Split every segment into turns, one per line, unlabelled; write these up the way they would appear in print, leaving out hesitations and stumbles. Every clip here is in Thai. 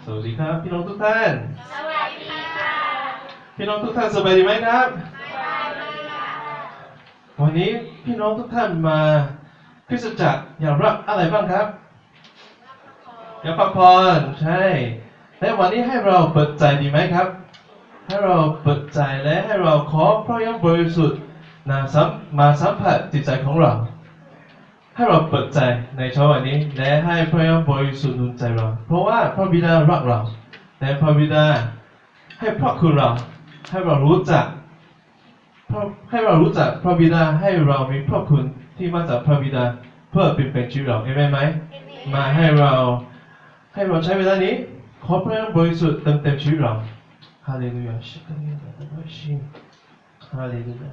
สวัสดีครับพี่น้องทุกท่าน
สวัสดีค่ะ
พี่น้องทุกท่านสบายดีไหมครับ
สบายดีค่ะ
วันนี้พี่น้องทุกท่านมาคริสตจักรอย่างรับอะไรบ้างครับอยากพักผ่อนใช่และวันนี้ให้เราเปิดใจดีไหมครับให้เราเปิดใจและให้เราขอพระยบริสุทธิ์มาสัมผัสจิตใจของเราให้เราเปิดใจในเช้าวันนี้และให้พระยบริสุทธิ์หนุนใจเราเพราะว่าพระบิดารักเราและพระบิดาให้พระคุณเราให้เรารู้จักพระบิดาให้เรามีพระคุณที่มาจากพระบิดาเพื่อเปลี่ยนแปลงชีวิตเราเอเมนไหมมาให้เราใช้เวลานี้ขอพระบริสุทธิ์เต็มชีวิตเราฮาเลลูยาฮาเลลูยา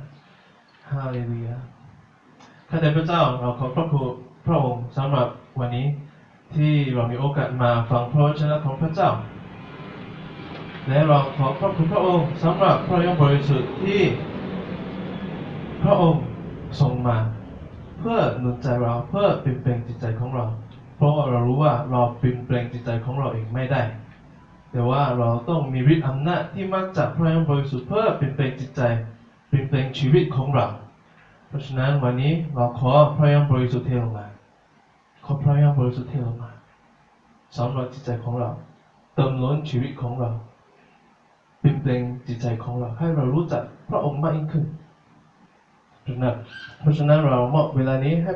ฮาเลลูยาข้าแต่พระเจ้าเราขอขอบคุณพระองค์สำหรับวันนี้ที่เรามีโอกาสมาฟังพระวจนะของพระเจ้าและเราขอขอบคุณพระองค์สำหรับพระยบริสุทธิ์ที่พระองค์ส่งมาเพื่อหนุนใจเราเพื่อเปลี่ยนแปลงจิตใจของเราเพราะว่าเรารู้ว่าเราเปลี่ยนแปลงจิตใจของเราเองไม่ได้แต่ว่าเราต้องมีฤทธิ์อำนาจที่มาจากพระยบริสุทธิ์เพื่อเปลี่ยนแปลงจิตใจเปลี่ยนแปลงชีวิตของเราเพราะฉะนั้นวันนี้เราขอพระยบริสุทธิ์เทลงมาขอพระยบริสุทธิ์เทลงมาสำหรับจิตใจของเราเติมล้นชีวิตของเราเปลี่ยนแปลงจิตใจของเราให้เรารู้จักพระองค์มากยิ่งขึ้นเพราะฉะนั้นเรามอบเวลานี้ให้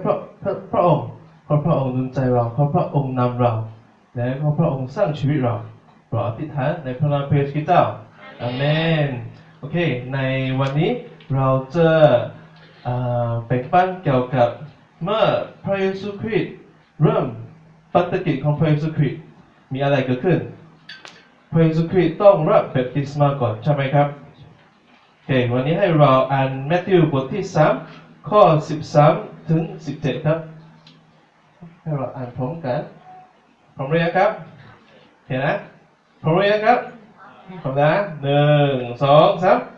พระองค์ขอพระองค์หนุนใจเราขอพระองค์นำเราและขอพระองค์สร้างชีวิตเราโปรดอธิษฐานในพระนามพระเยซูคริสต์เจ้าอาเมนโอเคในวันนี้เราจะแบ่งปันเกี่ยวกับเมื่อพระเยซูคริสต์เริ่มปฏิกิริยาของพระเยซูคริสต์มีอะไรเกิดขึ้นพระเยซูคริสต์ต้องรับแบปติศมาก่อนใช่ไหมครับโอเควันนี้ให้เราอ่านมัทธิวบทที่3ข้อ13ถึง17ครับให้เราอ่านพร้อมกันพร้อมหรือยังครับเห็นนะพร้อมหรือยังครับพร้อมนะ1 2 3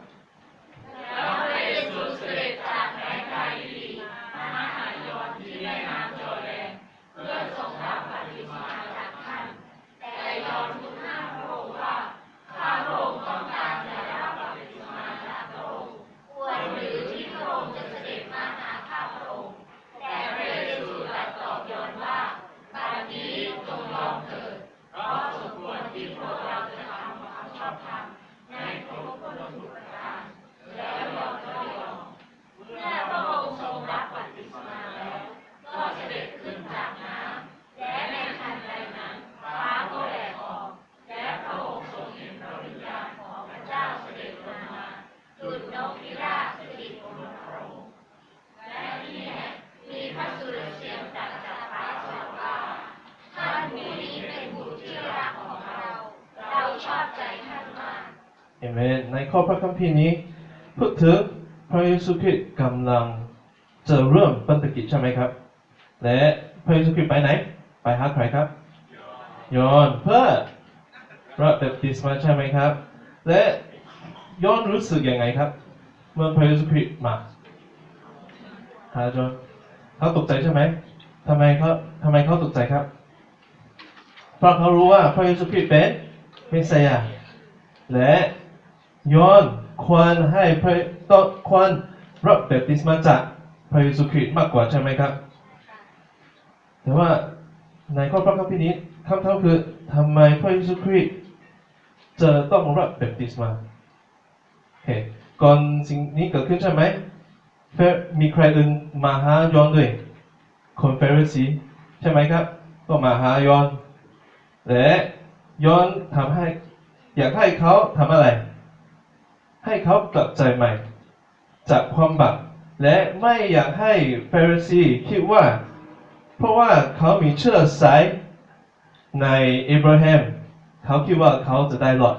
เห็นไหมในข้อพระคัมภีร์นี้พูดถึงพระเยซูคริสต์กำลังจะเริ่มปฏิกิริยาใช่ไหมครับและพระเยซูคริสต์ไปไหนไปหาใครครับยอห์นเพื่อรับแบปติศมาใช่ไหมครับและยอห์นรู้สึกยังไงครับเมื่อพระเยซูคริสต์มาหาจอห์นเขาตกใจใช่ไหมทำไมเขาตกใจครับเพราะเขารู้ว่าพระเยซูคริสต์เป็นเมสสิยาและยอห์นควรรับแบปติศมาจากพระเยซูคริสต์มากกว่าใช่ไหมครับแต่ว่าในข้อพระคัมภีร์นี้คำถามคือทำไมพระเยซูคริสต์จะต้องรับแบปติศมาโอเคก่อนสิ่งนี้เกิดขึ้นใช่ไหมมีใครอื่นมาหายอห์นด้วยคนฟาริสีใช่ไหมครับก็มาหายอห์นและยอห์นอยากให้เขาทำอะไรให้เขากลับใจใหม่จากความบาปและไม่อยากให้ฟาริสีคิดว่าเพราะว่าเขามีเชื้อสายในอับราฮัมเขาคิดว่าเขาจะได้รอด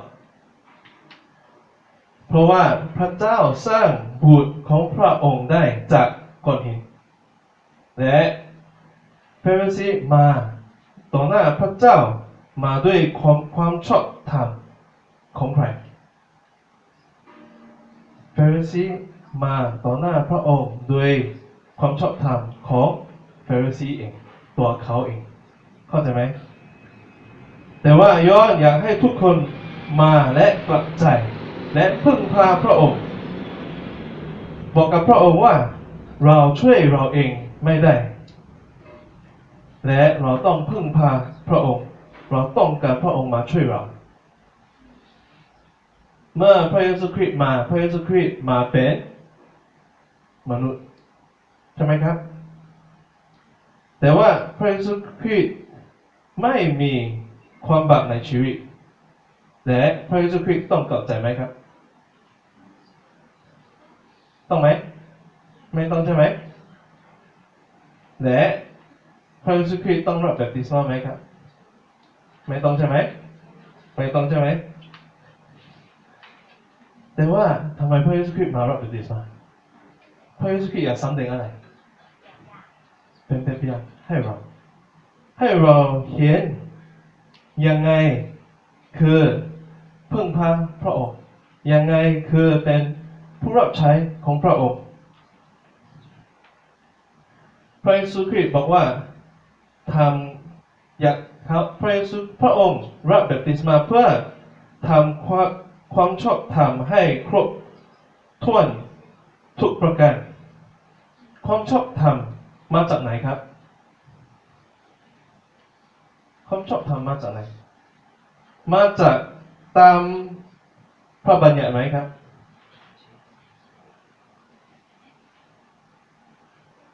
เพราะว่าพระเจ้าสร้างบุตรของพระองค์ได้จากก้อนหินและฟาริสีมาต่อหน้าพระเจ้ามาด้วยความชอบธรรมของใครฟาริสีมาต่อหน้าพระองค์ด้วยความชอบธรรมของฟาริสีเองตัวเขาเองเข้าใจไหม แต่ว่าย้อนอยากให้ทุกคนมาและกลับใจและพึ่งพาพระองค์บอกกับพระองค์ว่าเราช่วยเราเองไม่ได้และเราต้องพึ่งพาพระองค์เราต้องการพระองค์มาช่วยเราเมื่อพระเยซูคริสต์มาพระเยซูคริสต์มาเป็นมนุษย์ใช่ไหมครับแต่ว่าพระเยซูคริสต์ไม่มีความบาปในชีวิตและพระเยซูคริสต์ต้องกลับใจไหมครับต้องไหมไม่ต้องใช่ไหมและพระเยซูคริสต์ต้องรับแบปติศมาไหมครับไม่ต้องใช่ไหมไม่ต้องใช่ไหมแต่ว่าทำไมพระเยซูคริสต์มารับแบปติศมาพระเยซูคริสต์อยากสำแดงอะไรเป็นแบบอย่างให้เราเห็นยังไงคือพึ่งพาพระองค์ยังไงคือเป็นผู้รับใช้ของพระองค์พระเยซูคริสต์บอกว่าอยากครับพระองค์รับแบปติศมาเพื่อทำความชอบธรรมให้ครบถ้วนทุกประการความชอบธรรมมาจากไหนครับความชอบธรรมมาจากไหนมาจากตามพระบัญญัติไหมครับ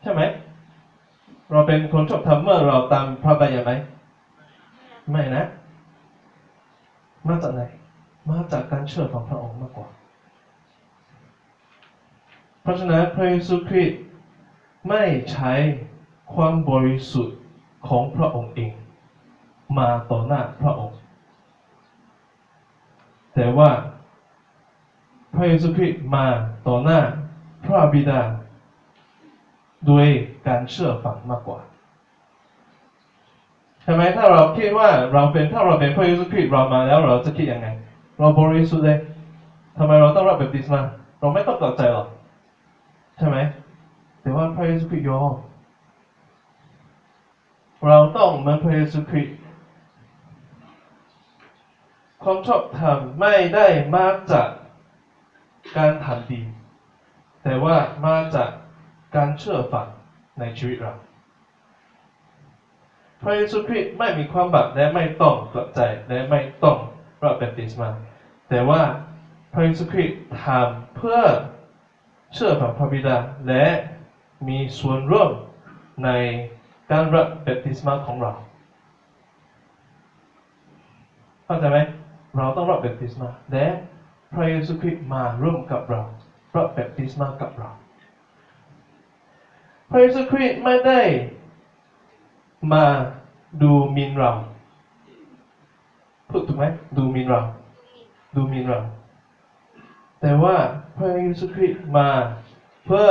ใช่ไหมเราเป็นคนชอบธรรมเมื่อเราตามพระบัญญัติไหมไม่นะมาจากไหนมาจากการเชื่อของพระองค์มากกว่าเพราะฉะนั้นพระเยซูคริสต์ไม่ใช้ความบริสุทธิ์ของพระองค์เองมาต่อหน้าพระองค์แต่ว่าพระเยซูคริสต์มาต่อหน้าพระบิดาด้วยการเชื่อฟังมากกว่าใช่ไหมถ้าเราคิดว่าถ้าเราเป็นพระเยซูคริสต์เรามาแล้วเราจะคิดยังไงเราบริสุทธิ์เลยทำไมเราต้องรับแบปติศมาเราไม่ต้องกลับใจหรอกใช่ไหมแต่ว่าพระเยซูคริสต์ยอมเราต้องเหมือนพระเยซูคริสต์ความชอบธรรมไม่ได้มาจากการทำดีแต่ว่ามาจากการเชื่อฟังในชีวิตเราพระเยซูคริสต์ไม่มีความบาปและไม่ต้องกลับใจและไม่ต้องรับแบปติศมาแต่ว่าพระเยซูคริสต์ทำเพื่อเชื่อฟังพระบิดาและมีส่วนร่วมในการรับแบปติศมาของเราเข้าใจไหมเราต้องรับแบปติศมาและพระเยซูคริสต์มาร่วมกับเรารับแบปติศมากับเราพระเยซูคริสต์ไม่ได้มาดูหมิ่นเราพูดถูกไหมดูหมิ่นเราแต่ว่าพระเยซูคริสต์มาเพื่อ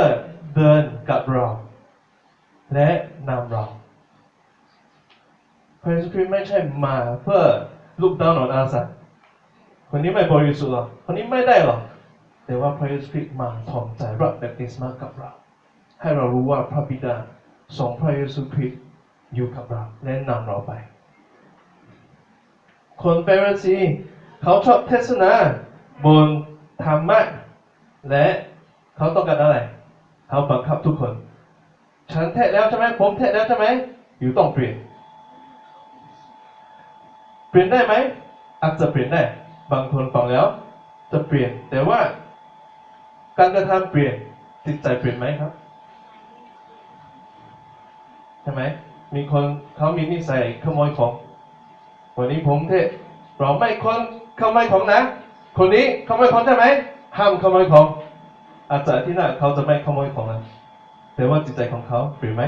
เดินกับเราและนำเราพระเยซูคริสต์ไม่ใช่มาเพื่อลูกดาวน์อาสาคนนี้ไม่บริสุทธิ์หรอกคนนี้ไม่ได้หรอกแต่ว่าพระเยซูคริสต์มาถ่อมใจรับแบปติศมากับเราให้เรารู้ว่าพระบิดาส่งพระเยซูคริสต์อยู่กับเราและนำเราไปคนเฟริสีเขาชอบเทศนาบนธรรมะและเขาต้องการอะไรเขาบังคับทุกคนฉันเทศแล้วใช่ไหมผมเทศแล้วใช่ไหมอยู่ต้องเปลี่ยนได้ไหมอาจจะเปลี่ยนได้บางคนฟังแล้วจะเปลี่ยนแต่ว่าการกระทำเปลี่ยนจิตใจเปลี่ยนไหมครับใช่ไหมมีคนเขามีนิสัยขโมยของวันนี้ผมเทศเราไม่คนขโมยของนะคนนี้ขโมยของใช่ไหมห้ามขโมยของอาจารย์ที่หน้าเขาจะไม่ขโมยของนะแต่ว่าจิตใจของเขาเปลี่ยนไหม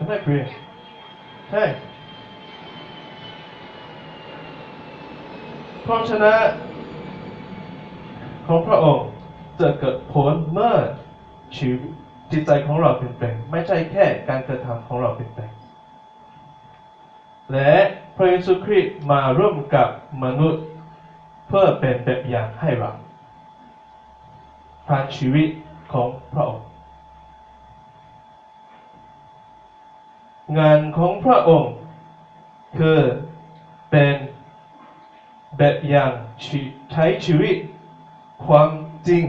ไม่เปลี่ยนใช่เพราะฉะนั้นของพระองค์จะเกิดผลเมื่อชีวิตจิตใจของเราเปลี่ยนแปลงไม่ใช่แค่การกระทำของเราเปลี่ยนแปลงและพระเยซูคริสต์มาร่วมกับมนุษย์เพื่อเป็นแบบอย่างให้เราผ่านชีวิตของพระองค์งานของพระองค์คือเป็น แบบอย่างใช้ชีวิตความจริง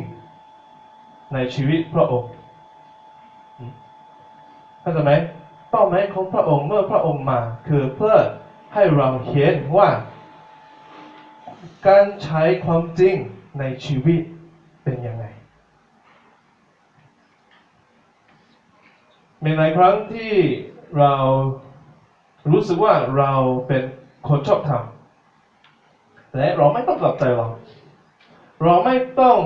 ในชีวิตพระองค์เข้าใจไหมเป้าหมายของพระองค์เมื่อพระองค์มาคือเพื่อให้เราเห็นว่าการใช้ความจริงในชีวิตเป็นยังไงมีหลายครั้งที่เรารู้สึกว่าเราเป็นคนชอบธรรมและเราไม่ต้องกลับใจเราไม่ต้อง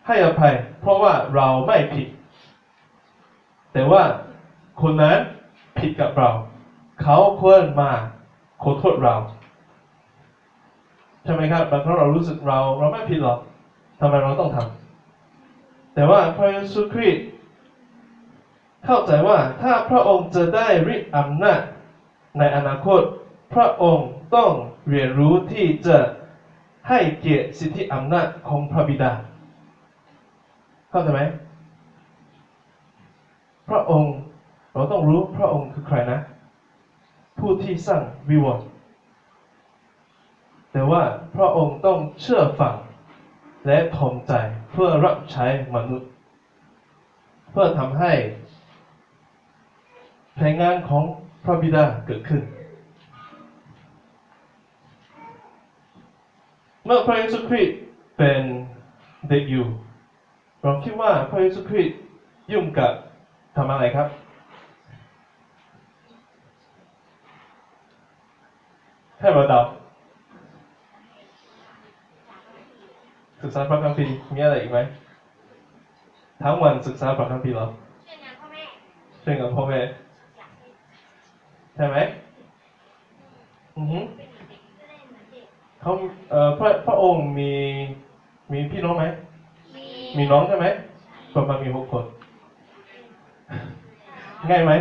ให้อภัยเพราะว่าเราไม่ผิดแต่ว่าคนนั้นผิดกับเราเขาควรมาขอโทษเราใช่ไหมครับบางครั้งเรารู้สึกเราไม่ผิดหรอกทำไมเราต้องทำแต่ว่าพระเยซูคริสต์เข้าใจว่าถ้าพระองค์จะได้ฤทธิ์อำนาจในอนาคตพระองค์ต้องเรียนรู้ที่จะให้เกียรติสิทธิอำนาจของพระบิดาเข้าใจไหมพระองค์เราต้องรู้พระองค์คือใครนะผู้ที่สร้างวิวรณ์แต่ว่าพระองค์ต้องเชื่อฟังและถ่อมใจเพื่อรับใช้มนุษย์เพื่อทำให้แผนงานของพระบิดาเกิดขึ้นเมื่อพระเยซูคริสต์เป็นเด็กอยู่เราคิดว่าพระเยซูคริสต์ยุ่งกับทำอะไรครับให้เราเดาศึกษาพระคัมภีร์มีอะไรอีกไหมทั้งวันศึกษาพระคัมภีร์เหรอช่วยงานพ่อแม่ใช่ไหมเขาพระองค์มีพี่น้องไหมมีน้องใช่ไหมประมาณมี6 คนง่ายไหม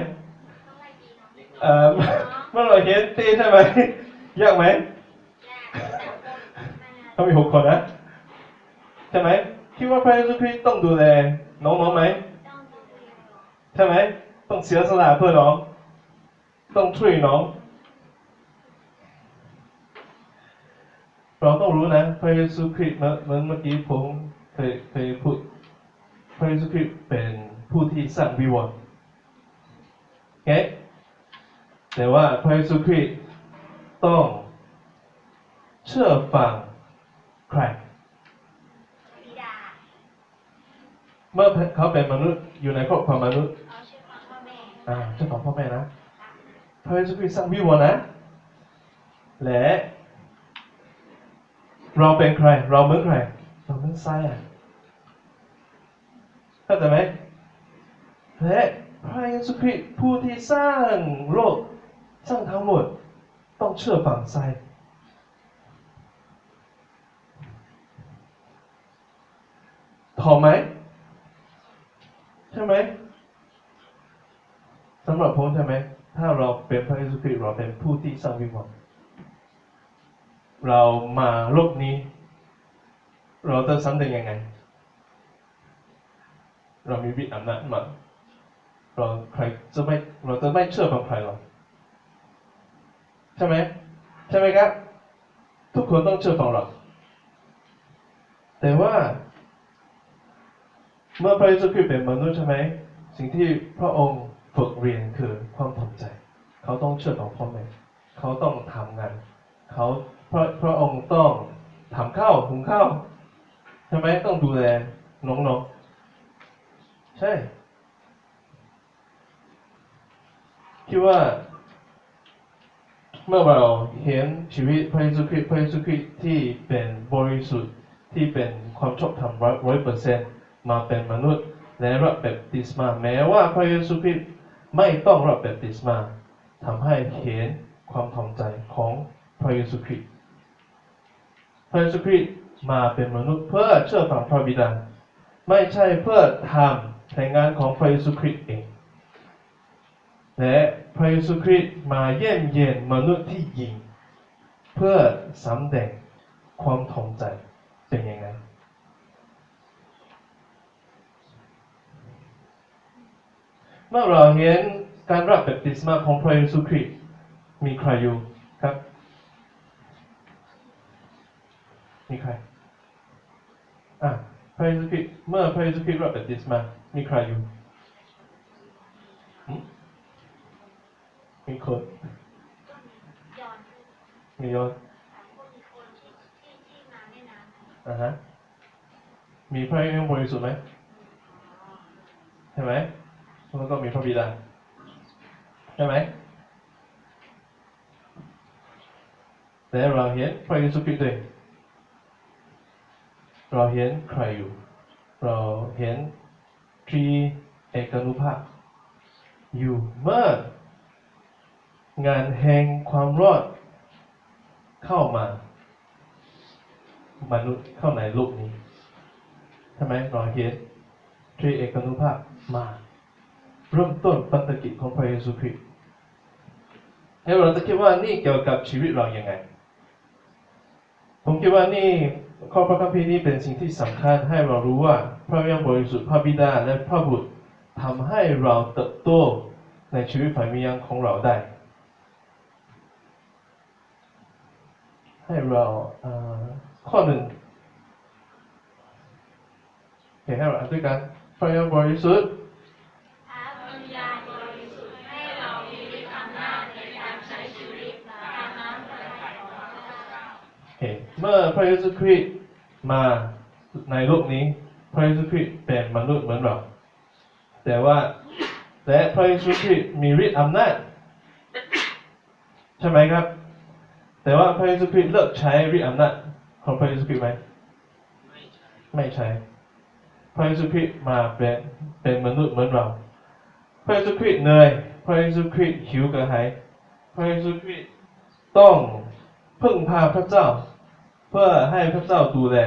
เมื่อเราเห็นตีใช่ไหมยากไหมเขามี6 คนนะใช่ไหมคิดว่าพระเยซูคริสต์ต้องดูแลน้องๆไหมใช่ไหมต้องเสียสละเพื่อน้องต้องช่วยน้องเราต้องรู้นะพระเยซูคริสต์เหมือนเมื่อกี้ผมเคยพูดพระเยซูคริสต์เป็นผู้ที่สร้างวิวรณ์โอเคแต่ว่าพระเยซูคริสต์ต้องเชื่อฟังใครเมื่อเขาเป็นมนุษย์อยู่ในครอบครัวมนุษย์เชื่อฟังพ่อแม่นะพระเยซูคริสต์สร้างวิวรณ์นะและเราเป็นใครเราเหมือนใครเราเหมือนทรายเข้าใจไหมและพระเยซูคริสต์ผู้ที่สร้างโลกสร้างทั้งหมดต้องเชื่อฟังทรายถ่อมไหมใช่ไหมสำหรับผมใช่ไหมถ้าเราเป็นพระเยซูคริสต์เราเป็นผู้ที่สร้างวิวรณ์เรามาโลกนี้เราจะสำเร็จยังไงเรามีวิญญาณนั้นมาเราจะไม่เชื่อฟังใครหรอกใช่ไหมครับทุกคนต้องเชื่อฟังเราแต่ว่าเมื่อพระเยซูคริสต์เป็นมนุษย์ใช่ไหมสิ่งที่พระองค์ฝึกเรียนคือความถ่อมใจเขาต้องเชื่อฟังพ่อแม่เขาต้องทำงานพระองค์ต้องทำข้าวหุงข้าวใช่ไหมต้องดูแลน้องๆใช่คิดว่าเมื่อเราเห็นชีวิตพระเยซูคริสต์ที่เป็นบริสุทธิ์ที่เป็นความชอบธรรม100%มาเป็นมนุษย์และรับแบปติศมาแม้ว่าพระเยซูคริสต์ไม่ต้องรับแบปติศมาทำให้เห็นความถ่อมใจของพระเยซูคริสต์พระเยซูคริสต์มาเป็นมนุษย์เพื่อเชื่อฟังพระบิดาไม่ใช่เพื่อทำแต่งานของพระเยซูคริสต์เองและพระเยซูคริสต์มาเยี่ยมเยียนมนุษย์ที่หญิงเพื่อสำแดงความถ่อมใจเป็นยังไงเมื่อเราเห็นการรับแบปติศมาของพระเยซูคริสต์มีใครอยู่ครับ มีใครพระเยซูคริสต์เมื่อพระเยซูคริสต์รับแบปติศมามีใครอยู่มีคนมียอนมีพระวิญญาณบริสุทธิ์ไหมใช่ไหมแล้วก็มีพระบิดาใช่ไหมแต่เราเห็นพระเยซูคริสต์ด้วยเราเห็นใครอยู่เราเห็นตรีเอกานุภาพอยู่เมื่องานแห่งความรอดเข้ามามนุษย์เข้าในโลกนี้ทำไมเราเห็นตรีเอกานุภาพมาเริ่มต้นปัตตกิจของพระเยซูคริสต์แล้วเราจะคิดว่านี่เกี่ยวกับชีวิตเราอย่างไงผมคิดว่านี่ข้อพระคัมภีร์นี้เป็นสิ่งที่สำคัญให้เรารู้ว่าพระวิญญาณบริสุทธิ์พระบิดาและพระบุตรทำให้เราเติบโตในชีวิตฝ่ายวิญญาณของเราได้ให้เราข้อหนึ่งให้เราอ่านด้วยกันพระวิญญาณบริสุทธิ์
พระวิญญาณบริสุทธิ์ให้เรามีฤทธิ์อำนาจในการใช้ชีวิตตามน้ำพระทัยของพระเจ้า
เมื่อพระเยซูคริสต์มาในโลกนี้พระเยซูคริสต์เป็นมนุษย์เหมือนเราแต่พระเยซูคริสต์มีฤทธิ์อำนาจใช่ไหมครับแต่ว่าพระเยซูคริสต์เลิกใช้ฤทธิ์อำนาจของพระเยซูคริสต์ไหมไม่ใช่พระเยซูคริสต์มาเป็นมนุษย์เหมือนเราพระเยซูคริสต์เหนื่อยพระเยซูคริสต์หิวกระหายพระเยซูคริสต์ต้องพึ่งพาพระเจ้าเพื่อให้พระเจ้าดูแล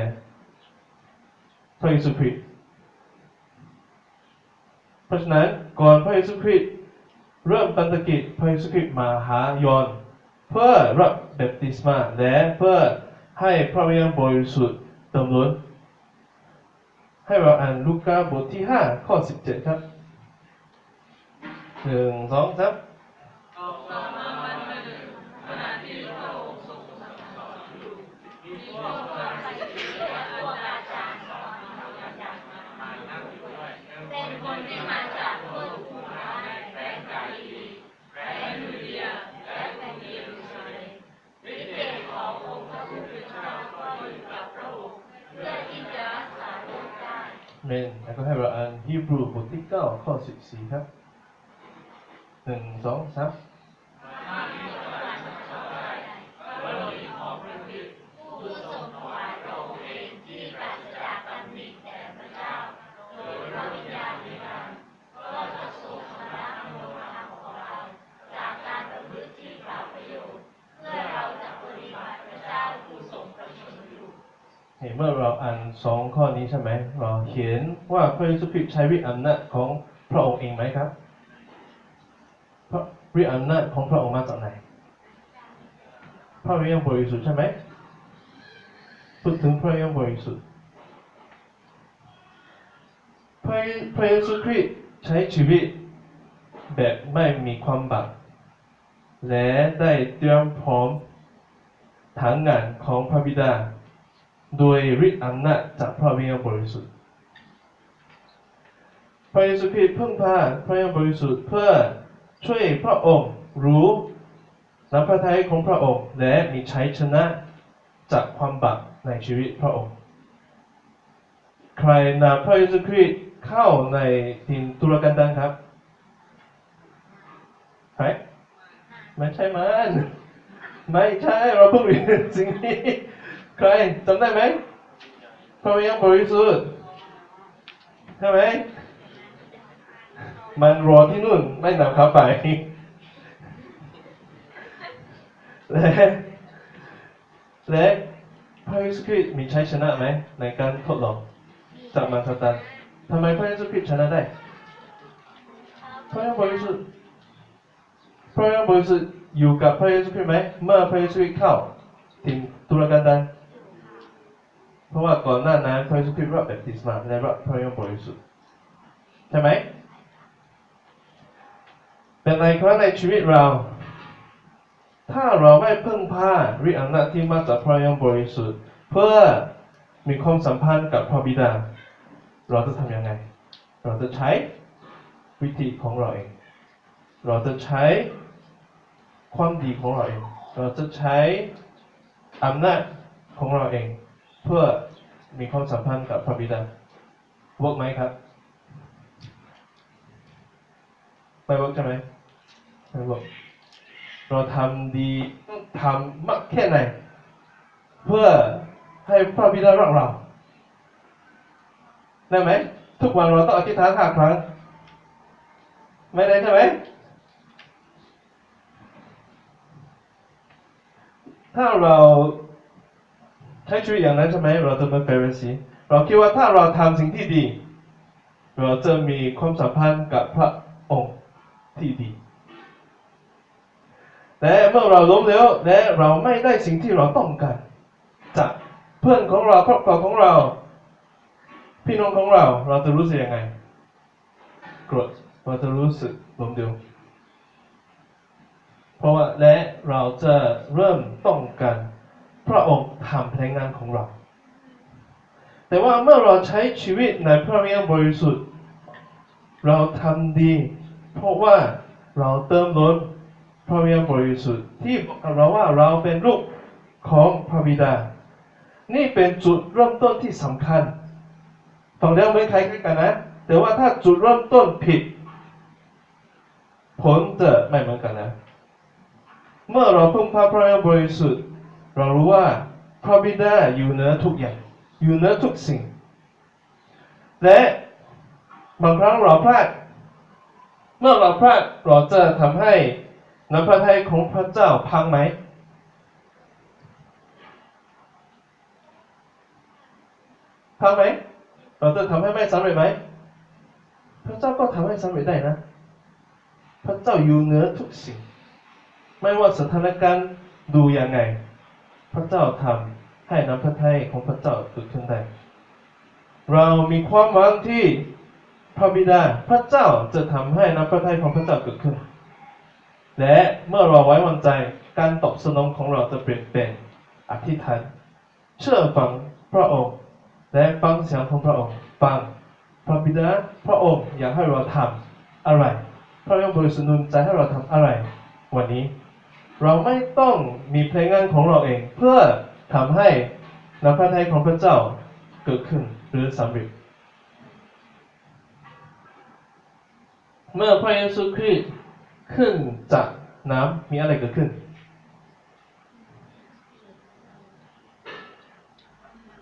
พระเยซูคริสต์เพราะฉะนั้นก่อนพระเยซูคริสต์เริ่มปันตกิจพระเยซูคริสต์มาหายอนเพื่อรับแบปติศมาและเพื่อให้พระวิญญาณบริสุทธิ์เติมล้นให้เราอ่านลูกาบทที่5ข้อ17ครับ1 2 3
เป็นคนที่มาจากเมืองอู่ไนแคว้นกาลิลีแคว้นยูเดียและแผ่นดินเยรูซาเล็มฤทธิ์เดชขององค์พระผู้เป็นเจ้าก็อยู่กับพระองค์เพื่อที่จะรักษาโลกได้
เมนแล้วก็ให้เราอ่านฮีบรูบทที่9ข้อ14ครับ1 2 3
ผู้ทรงถวายพระองค์เองที่ปราศจากตำหนิแด่พระเจ้าโดยพระวิญญาณเดียวกันก็จะทรงชำระอโมฆะของเราจากการประพฤติที่เปล่าประโยชน์เพื่อเราจะปฏิบัติพระเจ้าผู้ทรงประชนอยู่
เมื่อเราอ่าน2ข้อนี้ใช่ไหมเราเห็นว่าพระเยซูคริสต์ใช้ฤทธิ์อำนาจของพระองค์เองไหมครับพระฤทธิ์อำนาจของพระองค์มาจากไหนพระวิญญาณบริสุทธิ์ใช่ไหมพูดถึงพระวิญญาณบริสุทธิ์พระเยซูคริสต์ใช้ชีวิตแบบไม่มีความบาปและได้เตรียมพร้อมทางงานของพระบิดาโดยฤทธิ์อำนาจจากพระวิญญาณบริสุทธิ์พระเยซูคริสต์พึ่งพาพระวิญญาณบริสุทธิ์เพื่อช่วยพระองค์รู้น้ำพระทัยของพระองค์และมีชัยชนะจากความบาปในชีวิตพระองค์ใครนำพระเยซูคริสต์เข้าในดินทุรกันดารครับใครไม่ใช่มันไม่ใช่เราเพิ่งเรียนสิ่งนี้ใครจำได้ไหมพระวิญญาณบริสุทธิ์ใช่ไหมมันรอที่นู่นไม่นำเข้าไปและพระเยซูคริสต์มีชัยชนะไหมในการทดลองจากมารซาตานทำไมพระเยซูคริสต์ชนะได้พระวิญญาณบริสุทธิ์อยู่กับพระเยซูคริสต์ไหมเมื่อพระเยซูคริสต์เข้าถึงทุรกันดารเพราะว่าก่อนหน้านั้นพระเยซูคริสต์รับแบปติศมาและรับพระวิญญาณบริสุทธิ์ใช่ไหมเป็นในครั้งในชีวิตเราถ้าเราไม่พึ่งพาฤทธิ์อำนาจที่มาจากพระวิญญาณบริสุทธิ์ เพื่อมีความสัมพันธ์กับพระบิดาเราจะทำยังไงเราจะใช้วิธีของเราเองเราจะใช้ความดีของเราเองเราจะใช้อำนาจของเราเองเพื่อมีความสัมพันธ์กับพระบิดาเวิร์กไหมครับไม่เวิร์กใช่ไหมไม่เวิร์กเราทำดีทำมากแค่ไหนเพื่อให้พระบิดารักเราได้ไหมทุกวันเราต้องอธิษฐาน5 ครั้งไม่ได้ใช่ไหมถ้าเราใช้ชีวิตอย่างนั้นใช่ไหมเราจะเป็นเฟริสีเราคิดว่าถ้าเราทำสิ่งที่ดีเราจะมีความสัมพันธ์กับพระองค์ที่ดีแต่เมื่อเราล้มเหลวและเราไม่ได้สิ่งที่เราต้องการจากเพื่อนของเราครอบครัวของเราพี่น้องของเราเราจะรู้สึกยังไงโกรธเราจะรู้สึกล้มเหลวเพราะว่าและเราจะเริ่มต้องการพระองค์ทำแผนงานของเราแต่ว่าเมื่อเราใช้ชีวิตในพระวิญญาณบริสุทธิ์เราทำดีเพราะว่าเราเติมล้นพระวิญญาณบริสุทธิ์ที่บอกกับเราว่าเราเป็นลูกของพระบิดานี่เป็นจุดเริ่มต้นที่สำคัญฟังแล้วไม่คล้ายกันนะแต่ว่าถ้าจุดเริ่มต้นผิดผลจะไม่เหมือนกันนะเมื่อเราพึ่งพาพระวิญญาณบริสุทธิ์เรารู้ว่าพระบิดาอยู่เหนือทุกอย่างอยู่เหนือทุกสิ่งและบางครั้งเราพลาดเมื่อเราพลาดเราจะทำให้น้ำพระทัยของพระเจ้าพังไหมพังไหมเราจะทำให้ไม่สำเร็จไหมพระเจ้าก็ทำให้สำเร็จได้นะพระเจ้าอยู่เหนือทุกสิ่งไม่ว่าสถานการณ์ดูยังไงพระเจ้าทำให้น้ำพระทัยของพระเจ้าเกิดขึ้นได้เรามีความหวังที่พระบิดาพระเจ้าจะทำให้น้ำพระทัยของพระเจ้าเกิดขึ้นและเมื่อเราไว้วางใจการตอบสนองของเราจะเปลี่ยนเป็นอธิษฐานเชื่อฟังพระองค์และฟังเสียงของพระองค์ฟังพระบิดาพระองค์อยากให้เราทำอะไรพระองค์บริสุทธิ์หนุนใจให้เราทำอะไรวันนี้เราไม่ต้องมีเพลงงานของเราเองเพื่อทำให้น้ำพระทัยของพระเจ้าเกิดขึ้นหรือสำเร็จเมื่อพระเยซูคริสต์ขึ้นจากน้ำมีอะไรเกิดขึ้น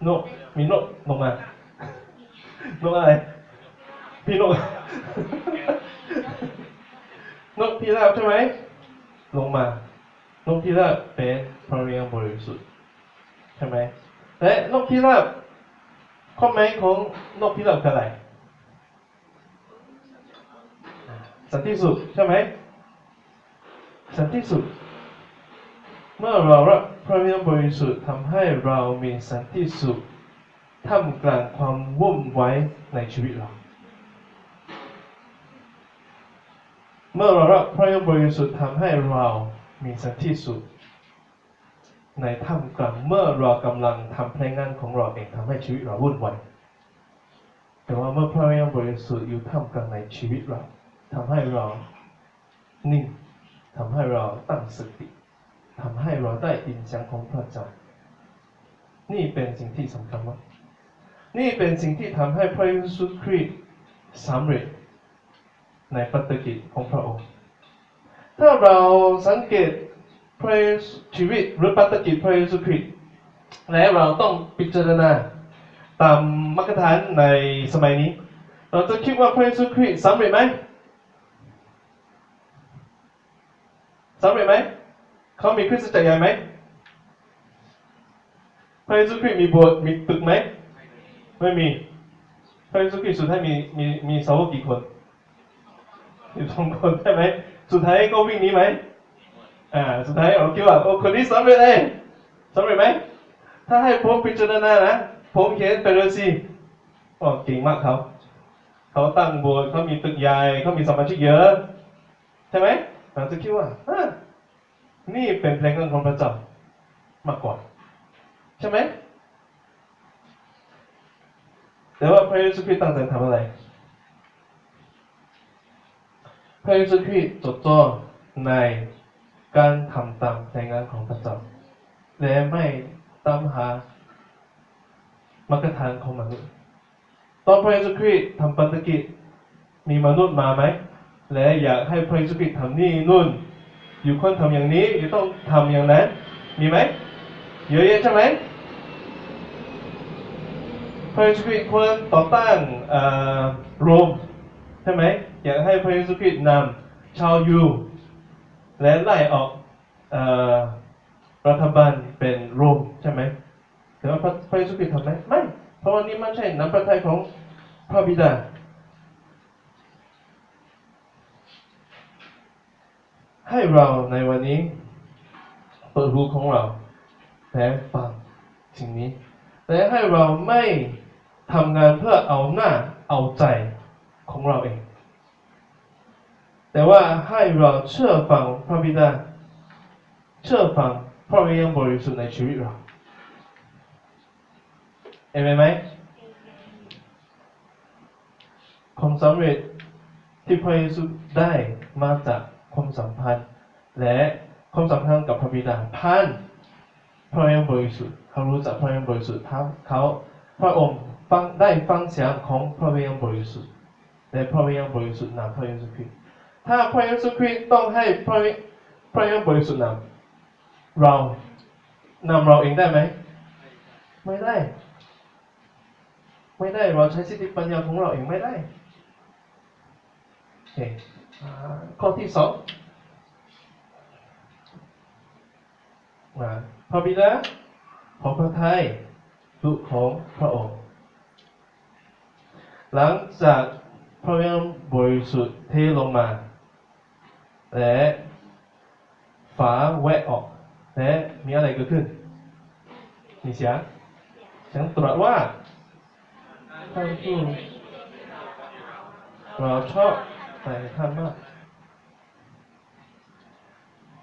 นกมีนกลงมานกอะไรพี่นก นกพิราบใช่ไหมลงมานกพิราบเป็นพระวิญญาณบริสุทธิ์ใช่ไหมและนกพิราบข้อหมายของนกพิราบคืออะไรสันติสุขใช่ไหมสันติสุขเมื่อเรารับพระวิญญาณบริสุทธิ์ทำให้เรามีสันติสุขท่ามกลางความวุ่นวายในชีวิตเราเมื่อเรารับพระวิญญาณบริสุทธิ์ทำให้เรามีสันติสุขในท่ามกลางเมื่อเรากำลังทำเพลงงานของเราเองทำให้ชีวิตเราวุ่นวายแต่ว่าเมื่อพระวิญญาณบริสุทธิ์อยู่ท่ามกลางในชีวิตเราทำให้เรานิ่งทำให้เราตั้งสติทำให้เราได้ยินเสียงของพระเจ้านี่เป็นสิ่งที่สำคัญมากนี่เป็นสิ่งที่ทำให้พระเยซูคริสต์สำเร็จในปฏิกิจของพระองค์ถ้าเราสังเกตพระชีวิตหรือปฏิกิจพระเยซูคริสต์และเราต้องพิจารณาตามมรรคฐานในสมัยนี้เราจะคิดว่าพระเยซูคริสต์สำเร็จไหมสำเร็จไหมเขามีคริสตจักรใหญ่ไหมพระเยซูคริสต์มีโบสถ์มีตึกไหมไม่มีพระเยซูคริสต์สุดท้ายมีสาวกกี่คน12 คนใช่ไหมสุดท้ายก็วิ่งหนีไหมสุดท้ายเราคิดว่าโอ้คนนี้สำเร็จเลยสำเร็จไหมถ้าให้ผมพิจารณานะผมเห็นเปโรซีเก่งมากเขาตั้งโบสถ์เขามีตึกใหญ่เขามีสมาชิกเยอะใช่ไหมเราจะคิดว่านี่เป็นเพลงของพระเจ้ามากกว่าใช่ไหม แต่ว่าพระเยซูคริสต์ตั้งใจทำอะไรพระเยซูคริสต์จดจ่อในการทำตามใจงานของพระเจ้าและไม่ตามหามรรคทางของมนุษย์ตอนพระเยซูคริสต์ทำปาฐกิจมีมนุษย์มาไหมและอยากให้พระเยซูคริสต์ทำนี่นู่นอยู่คนทำอย่างนี้อยู่ต้องทำอย่างนั้นมีไหมเยอะแยะใช่ไหมพระเยซูคริสต์ควรต่อต้านโรมใช่ไหมอยากให้พระเยซูคริสต์นำชาวยิวและไล่ออกรัฐบาลเป็นโรมใช่ไหมแต่ว่าพระเยซูคริสต์ทำไหมไม่เพราะว่านี่ไม่ใช่น้ำพระทัยของพระบิดาให้เราในวันนี้เปิดหูของเราและฟังสิ่งนี้และให้เราไม่ทำงานเพื่อเอาหน้าเอาใจของเราเองแต่ว่าให้เราเชื่อฟังพระบิดาเชื่อฟังพระวิญญาณบริสุทธิ์ในชีวิตเราเห็นไหมความสำเร็จที่พระเยซูได้มาจากความสัมพันธ์และความสัมพันธ์กับพระบิดาผ่านพระวิญญาณบริสุทธิ์เขารู้จักพระวิญญาณบริสุทธิ์เขาพระองค์ฟังเสียงของพระวิญญาณบริสุทธิ์และพระวิญญาณบริสุทธิ์นำพระเยซูคริสต์ถ้าพระเยซูคริสต์ต้องให้พระวิญญาณบริสุทธิ์นำเราเองได้ไหมไม่ได้เราใช้สติปัญญาของเราเองไม่ได้โอเคข้อที่สองพระบิดาขอพระทัยลูกของพระองค์หลังจากพระวิญญาณบริสุทธิ์เทลงมาและฝาแหวกออกและมีอะไรเกิดขึ้นมีเสียงตรัสว่าท่านผู้เราชอบแต่ท่านมาก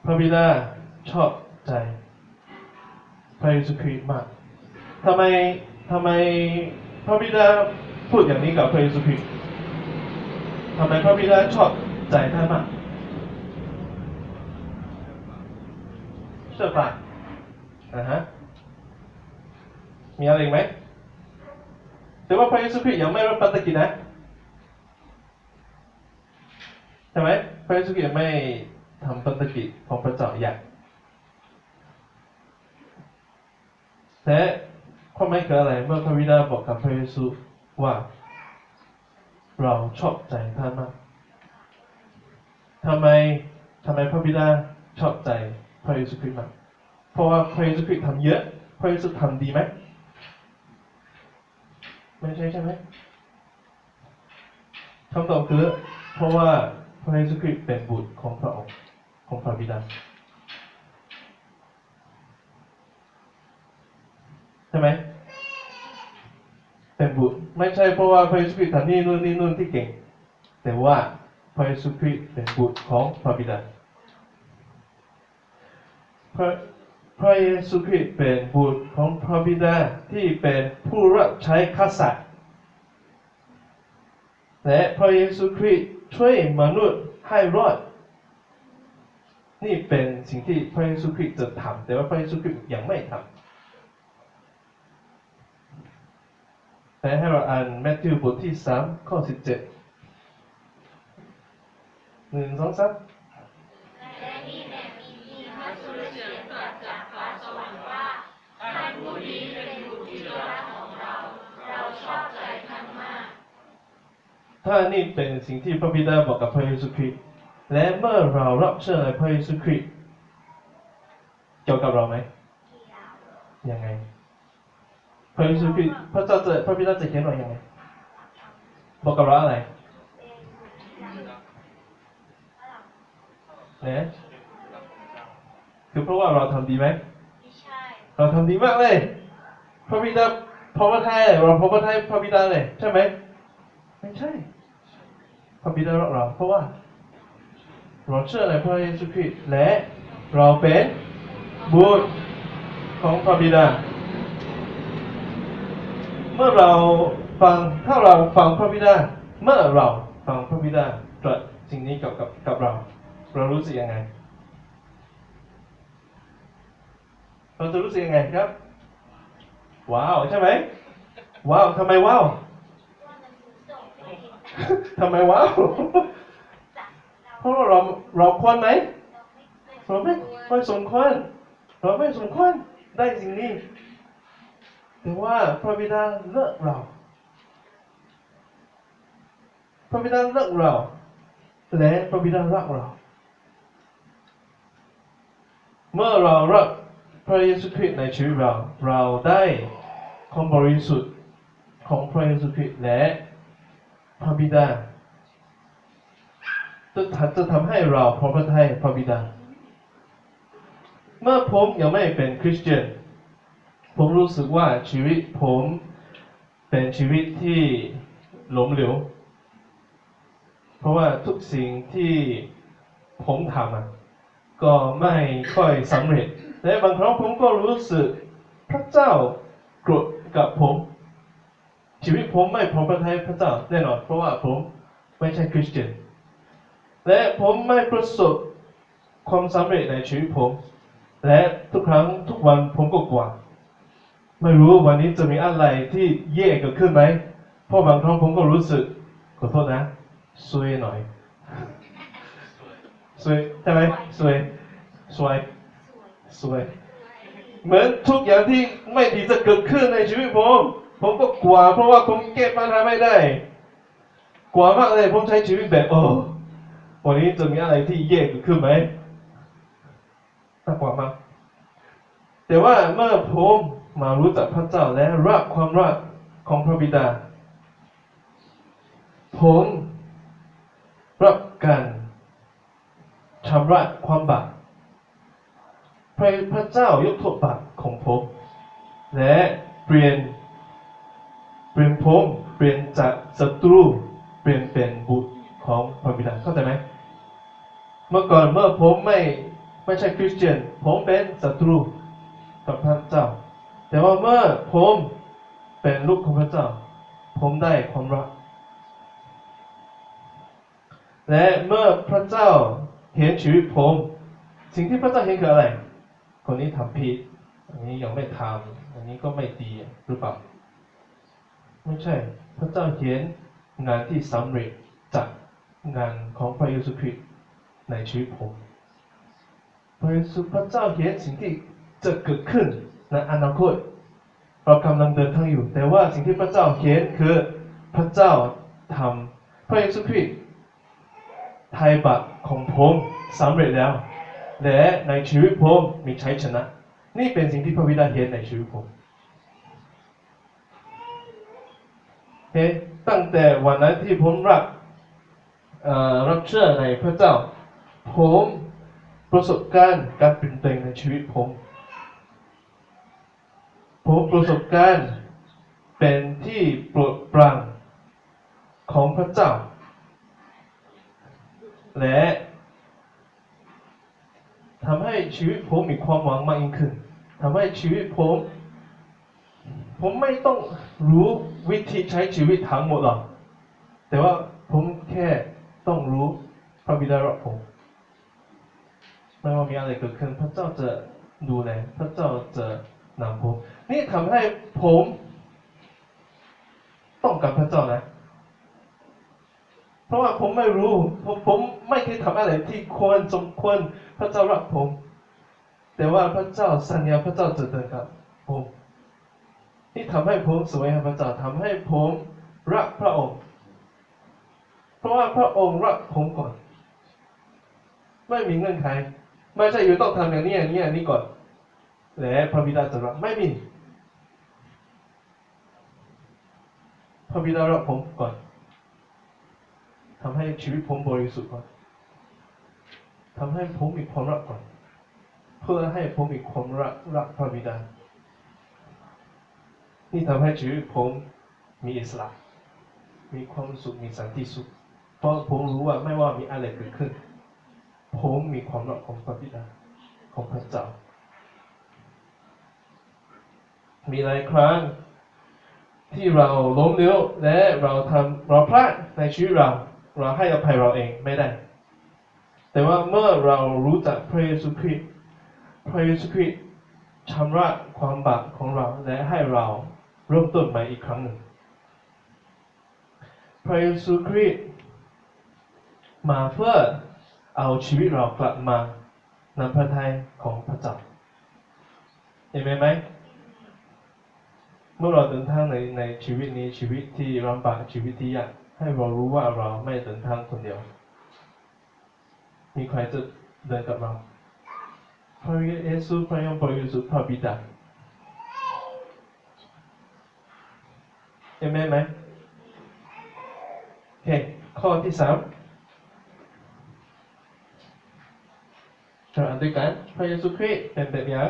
พระบิดาชอบใจพระเยซูคริสต์มากทำไมพระบิดาพูดอย่างนี้กับพระเยซูคริสต์ทำไมพระบิดาชอบใจท่านมากเชื่อป่ะมีอะไรอีกไหมแต่ว่าพระเยซูคริสต์ยังไม่รับปฏิกิริยาใช่ไหมพระเยซูคริสต์ยังไม่ทำปฏิกิริยาของพระเจ้าอย่างแต่ความหมายคืออะไรเมื่อพระบิดาบอกกับพระเยซูว่าเราชอบใจท่านมากทำไมพระบิดาชอบใจพระเยซูคริสต์มากเพราะว่าพระเยซูคริสต์ทำเยอะพระเยซูทำดีไหมไม่ใช่ไหมคำตอบคือเพราะว่าพระเยซูคริสต์เป็นบุตรของพระองค์ของพระบิดาใช่ไหมเป็นบุตรไม่ใช่เพราะว่าพระเยซูคริสต์ทำนี่นู่นที่เก่งแต่ว่าพระเยซูคริสต์เป็นบุตรของพระบิดาพระเยซูคริสต์เป็นบุตรของพระบิดาที่เป็นผู้รับใช้กษัตริย์และพระเยซูคริสต์ช่วยมนุษย์ให้รอดนี่เป็นสิ่งที่พระเยซูคริสต์จะทำแต่ว่าพระเยซูคริสต์ยังไม่ทำแต่ให้เราอ่านมัทธิวบทที่3ข้อ17 1 2 3
และนี่แหละมีพระสุรเสียงตรัสจากฟ้าสวรรค์ว่าท่านผู้นี้เป็นบุตรที่รักของเราชอบใจท่านมาก
ถ้านี่เป็นสิ่งที่พระบิดาบอกกับพระเยซูคริสต์และเมื่อเรารับเชื่อในพระเยซูคริสต์เกี่ยวกับเราไหมยังไงพระเยซูคริสต์พระบิดาจะเขียนว่ายังไงบอกกับเราอะไรเนี่ยคือเพราะว่าเราทำดีไหม
ไม่ใช่
เราทำดีมากเลยพระบิดาพระทัยเราพระทัยพระบิดาเลยใช่ไหมไม่ใช่พระบิดารักเราเพราะว่าเราเชื่อในพระเยซูคริสต์และเราเป็นบุตรของพระบิดาเมื่อเรา ถ้าเราฟังพระบิดาเมื่อเราฟังพระบิดาตรัสสิ่งนี้กับเรารู้สึกยังไงเราจะรู้สึกยังไงครับว้าวใช่ไหมว้าวทำไมว้าวทำไมว้าวเพราะเราควรไหมเราไม่สมควรเราไม่สมควรได้สิ่งนี้แต่ว่าพระบิดาเลือกเราพระบิดาเลือกเราและพระบิดารักเราเมื่อเรารักพระเยซูคริสต์ในชีวิตเราได้ความบริสุทธิ์ของพระเยซูคริสต์และพระบิดาจะทำให้เราพอพระทัยพระบิดาเมื่อผมยังไม่เป็นคริสเตียนผมรู้สึกว่าชีวิตผมเป็นชีวิตที่ล้มเหลวเพราะว่าทุกสิ่งที่ผมทำก็ไม่ค่อยสำเร็จและบางครั้งผมก็รู้สึกพระเจ้าโกรธกับผมชีวิตผมไม่พอพระทัยพระเจ้าแน่นอนเพราะว่าผมไม่ใช่คริสเตียนและผมไม่ประสบความสำเร็จในชีวิตผมและทุกครั้งทุกวันผมก็กลัวไม่รู้วันนี้จะมีอะไรที่แย่เกิดขึ้นไหมเพราะบางครั้งผมก็รู้สึกขอโทษนะซวยหน่อยซวยใช่ไหมซวยเหมือนทุกอย่างที่ไม่ดีจะเกิดขึ้นในชีวิตผมก็กลัวเพราะว่าผมแก้ปัญหาไม่ได้กลัวมากเลยผมใช้ชีวิตแบบวันนี้จะมีอะไรที่แย่เกิดขึ้นไหมน่ากลัวมากแต่ว่าเมื่อผมมารู้จักพระเจ้าและรักความรักของพระบิดาผมรับการชำระความบาปพระเจ้ายกโทษบาปของผมและเปลี่ยนผมเปลี่ยนจากศัตรูเปลี่ยนเป็นบุตรของพระบิดาเข้าใจไหมเมื่อก่อนเมื่อผมไม่ใช่คริสเตียนผมเป็นศัตรูกับพระเจ้าแต่ว่าเมื่อผมเป็นลูกของพระเจ้าผมได้ความรักและเมื่อพระเจ้าเห็นชีวิตผมสิ่งที่พระเจ้าเห็นคืออะไรคนนี้ทำผิดอันนี้ยังไม่ทำอันนี้ก็ไม่ดีหรือเปล่าไม่ใช่พระเจ้าเห็นงานที่สำเร็จจากงานของพระเยซูคริสต์ในชีวิตผมพระเจ้าเห็นสิ่งที่จะเกิดขึ้นในอนาคตเรากำลังเดินทางอยู่แต่ว่าสิ่งที่พระเจ้าเห็นคือพระเจ้าทำพระเยซูคริสต์ไถ่บาปของผมสำเร็จแล้วและในชีวิตผมมีชัยชนะนี่เป็นสิ่งที่พระบิดาเห็นในชีวิตผมตั้งแต่วันนั้นที่ผมรับเชื่อในพระเจ้าผมประสบการณ์การเปลี่ยนแปลงในชีวิตผมประสบการณ์เป็นที่โปรดปรานของพระเจ้าและทำให้ชีวิตผมมีความหวังมากยิ่งขึ้นทำให้ชีวิตผมไม่ต้องรู้วิธีใช้ชีวิตทั้งหมดหรอกแต่ว่าผมแค่ต้องรู้พระบิดารักผมไม่ว่ามีอะไรเกิดขึ้นพระเจ้าจะดูแลพระเจ้าจะนำผมนี่ทำให้ผมต้องการพระเจ้านะเพราะว่าผมไม่รู้ผมไม่เคยทำอะไรที่สมควรพระเจ้ารักผมแต่ว่าพระเจ้าสัญญาพระเจ้าจะเดินกับผมนี่ทำให้ผมสวยให้พระเจ้าทำให้ผมรักพระองค์เพราะว่าพระองค์รักผมก่อนไม่มีเงื่อนไขไม่ใช่อยู่ต้องทำอย่างนี้ก่อนและพระบิดาจะรักไม่มีพระบิดารักผมก่อนทำให้ชีวิตผมบริสุทธิ์ก่อนทำให้ผมมีความรักก่อนเพื่อให้ผมมีความรักพระบิดานี่ทำให้ชีวิตผมมีอิสระมีความสุขมีสันติสุขเพราะผมรู้ว่าไม่ว่ามีอะไรเกิดขึ้นผมมีความรักของพระบิดาของพระเจ้ามีหลายครั้ง ที่เราล้มเหลวและเราพลาดในชีวิตเราให้อภัยเราเองไม่ได้แต่ว่าเมื่อเรารู้จักพระเยซูคริสต์ชำระความบาปของเราและให้เราเริ่มต้นใหม่อีกครั้งหนึ่งพระเยซูคริสต์มาเพื่อเอาชีวิตเรากลับมานำพระทัยของพระเจ้าเห็นไหมเมื่อเราเดินทางในชีวิตนี้ชีวิตที่ลำบากชีวิตที่ยากให้เรารู้ว่าเราไม่เดินทางคนเดียวมีใครจะเดินกับเราพระเยซูพระยมบริสุทธิ์พระบิดาเห็นไหมโอเคข้อที่3เราอ่านด้วยกันพระเยซูคริสต์เป็นแบบอย่าง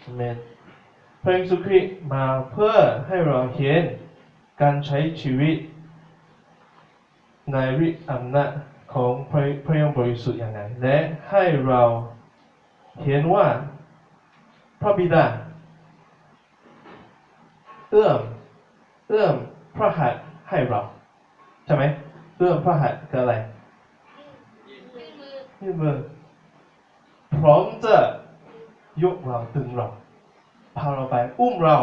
อาเมนพระเยซูคริสต์มาเพื่อให้เราเห็นการใช้ชีวิตในฤทธิ์อำนาจของพระยมบริสุทธิ์อย่างไรและให้เราเห็นว่าพระบิดาเอื้อมพระหัตถ์ให้เราใช่ไหมเอื้อมพระหัตถ์คืออะไรยื่นมือพร้อมจะยกเราดึงเราพาเราไปอุ้มเรา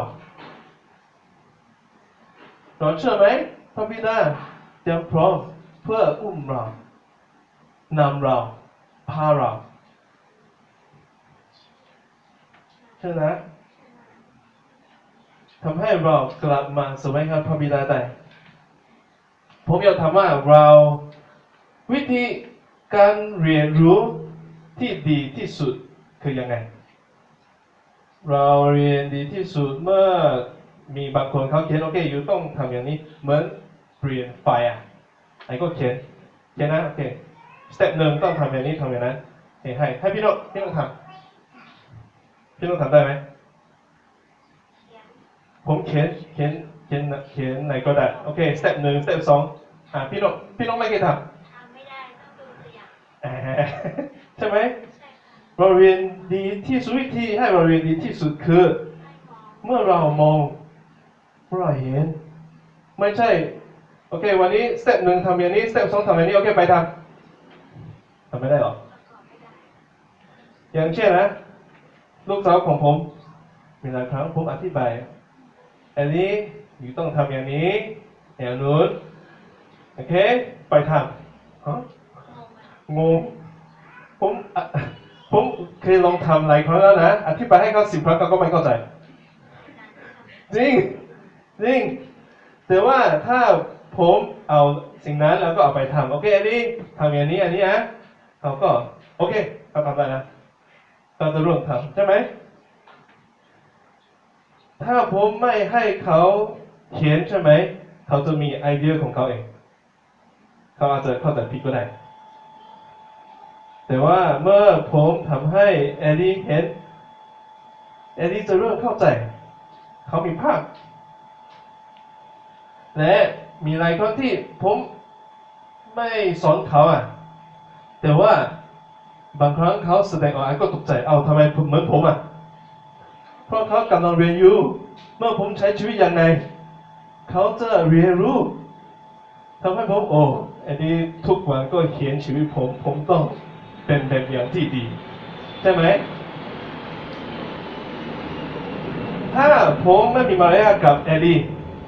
เชื่อไหมพระบิดาเตรียมพร้อมเพื่ออุ้มเรานำเราพาเราใช่ไหมทำให้เรากลับมาแสวงหาพระบิดาได้ผมอยากถามว่าเราวิธีการเรียนรู้ที่ดีที่สุดคือยังไงเราเรียนดีที่สุดเมื่อมีบางคนเขาเขียนโอเคอยู่ต้องทำอย่างนี้เหมือนเปลี่ยนไฟไอ้ก็เขียนนะโอเคสเต็ปหนึ่งต้องทำอย่างนี้ทำอย่างนั้นให้พี่น้องทำได้ไหมผมเขียนไหนก็ได้โอเคสเต็ป1สเต็ป2พี่น้องไม่เคยทำไม่ได้ต้องดูตัวอย่างใช่ไหมเราเรียนดีที่สุดวิธีให้เราเรียนดีที่สุดคือเมื่อเรามองเราเห็นไม่ใช่โอเควันนี้สเต็ป1ทำอย่างนี้สเต็ป2ทำอย่างนี้โอเคไปทำไม่ได้หรออย่างเช่นนะลูกสาวของผมมีหลายครั้งผมอธิบายอันนี้อยู่ต้องทำอย่างนี้อย่างนู้นโอเคไปทำงงผมเคยลองทำหลายครั้งแล้วนะอธิบายให้เขา10 ครั้งเขาก็ไม่เข้าใจจริงแต่ว่าถ้าผมเอาสิ่งนั้นแล้วก็เอาไปทำโอเคอันนี้ทำอย่างนี้นะเขาก็โอเคเขาทำได้นะเราจะร่วมทำใช่ไหมถ้าผมไม่ให้เขาเขียนใช่ไหมเขาจะมีไอเดียของเขาเองเขาอาจจะเข้าใจผิดก็ได้แต่ว่าเมื่อผมทำให้เอลี่เห็นเอลี่จะเริ่มเข้าใจเขามีภาพและมีหลายคนที่ผมไม่สอนเขาแต่ว่าบางครั้งเขาแสดงออกก็ตกใจทำไมเหมือนผมเพราะเขากำลังเรียนอยู่เมื่อผมใช้ชีวิตอย่างไรเขาจะเรียนรู้ทำให้ผมอันนี้ทุกวันก็เขียนชีวิตผมต้องเป็นแบบอย่างที่ดีใช่ไหมถ้าผมไม่มีมารยาทกับเอลี่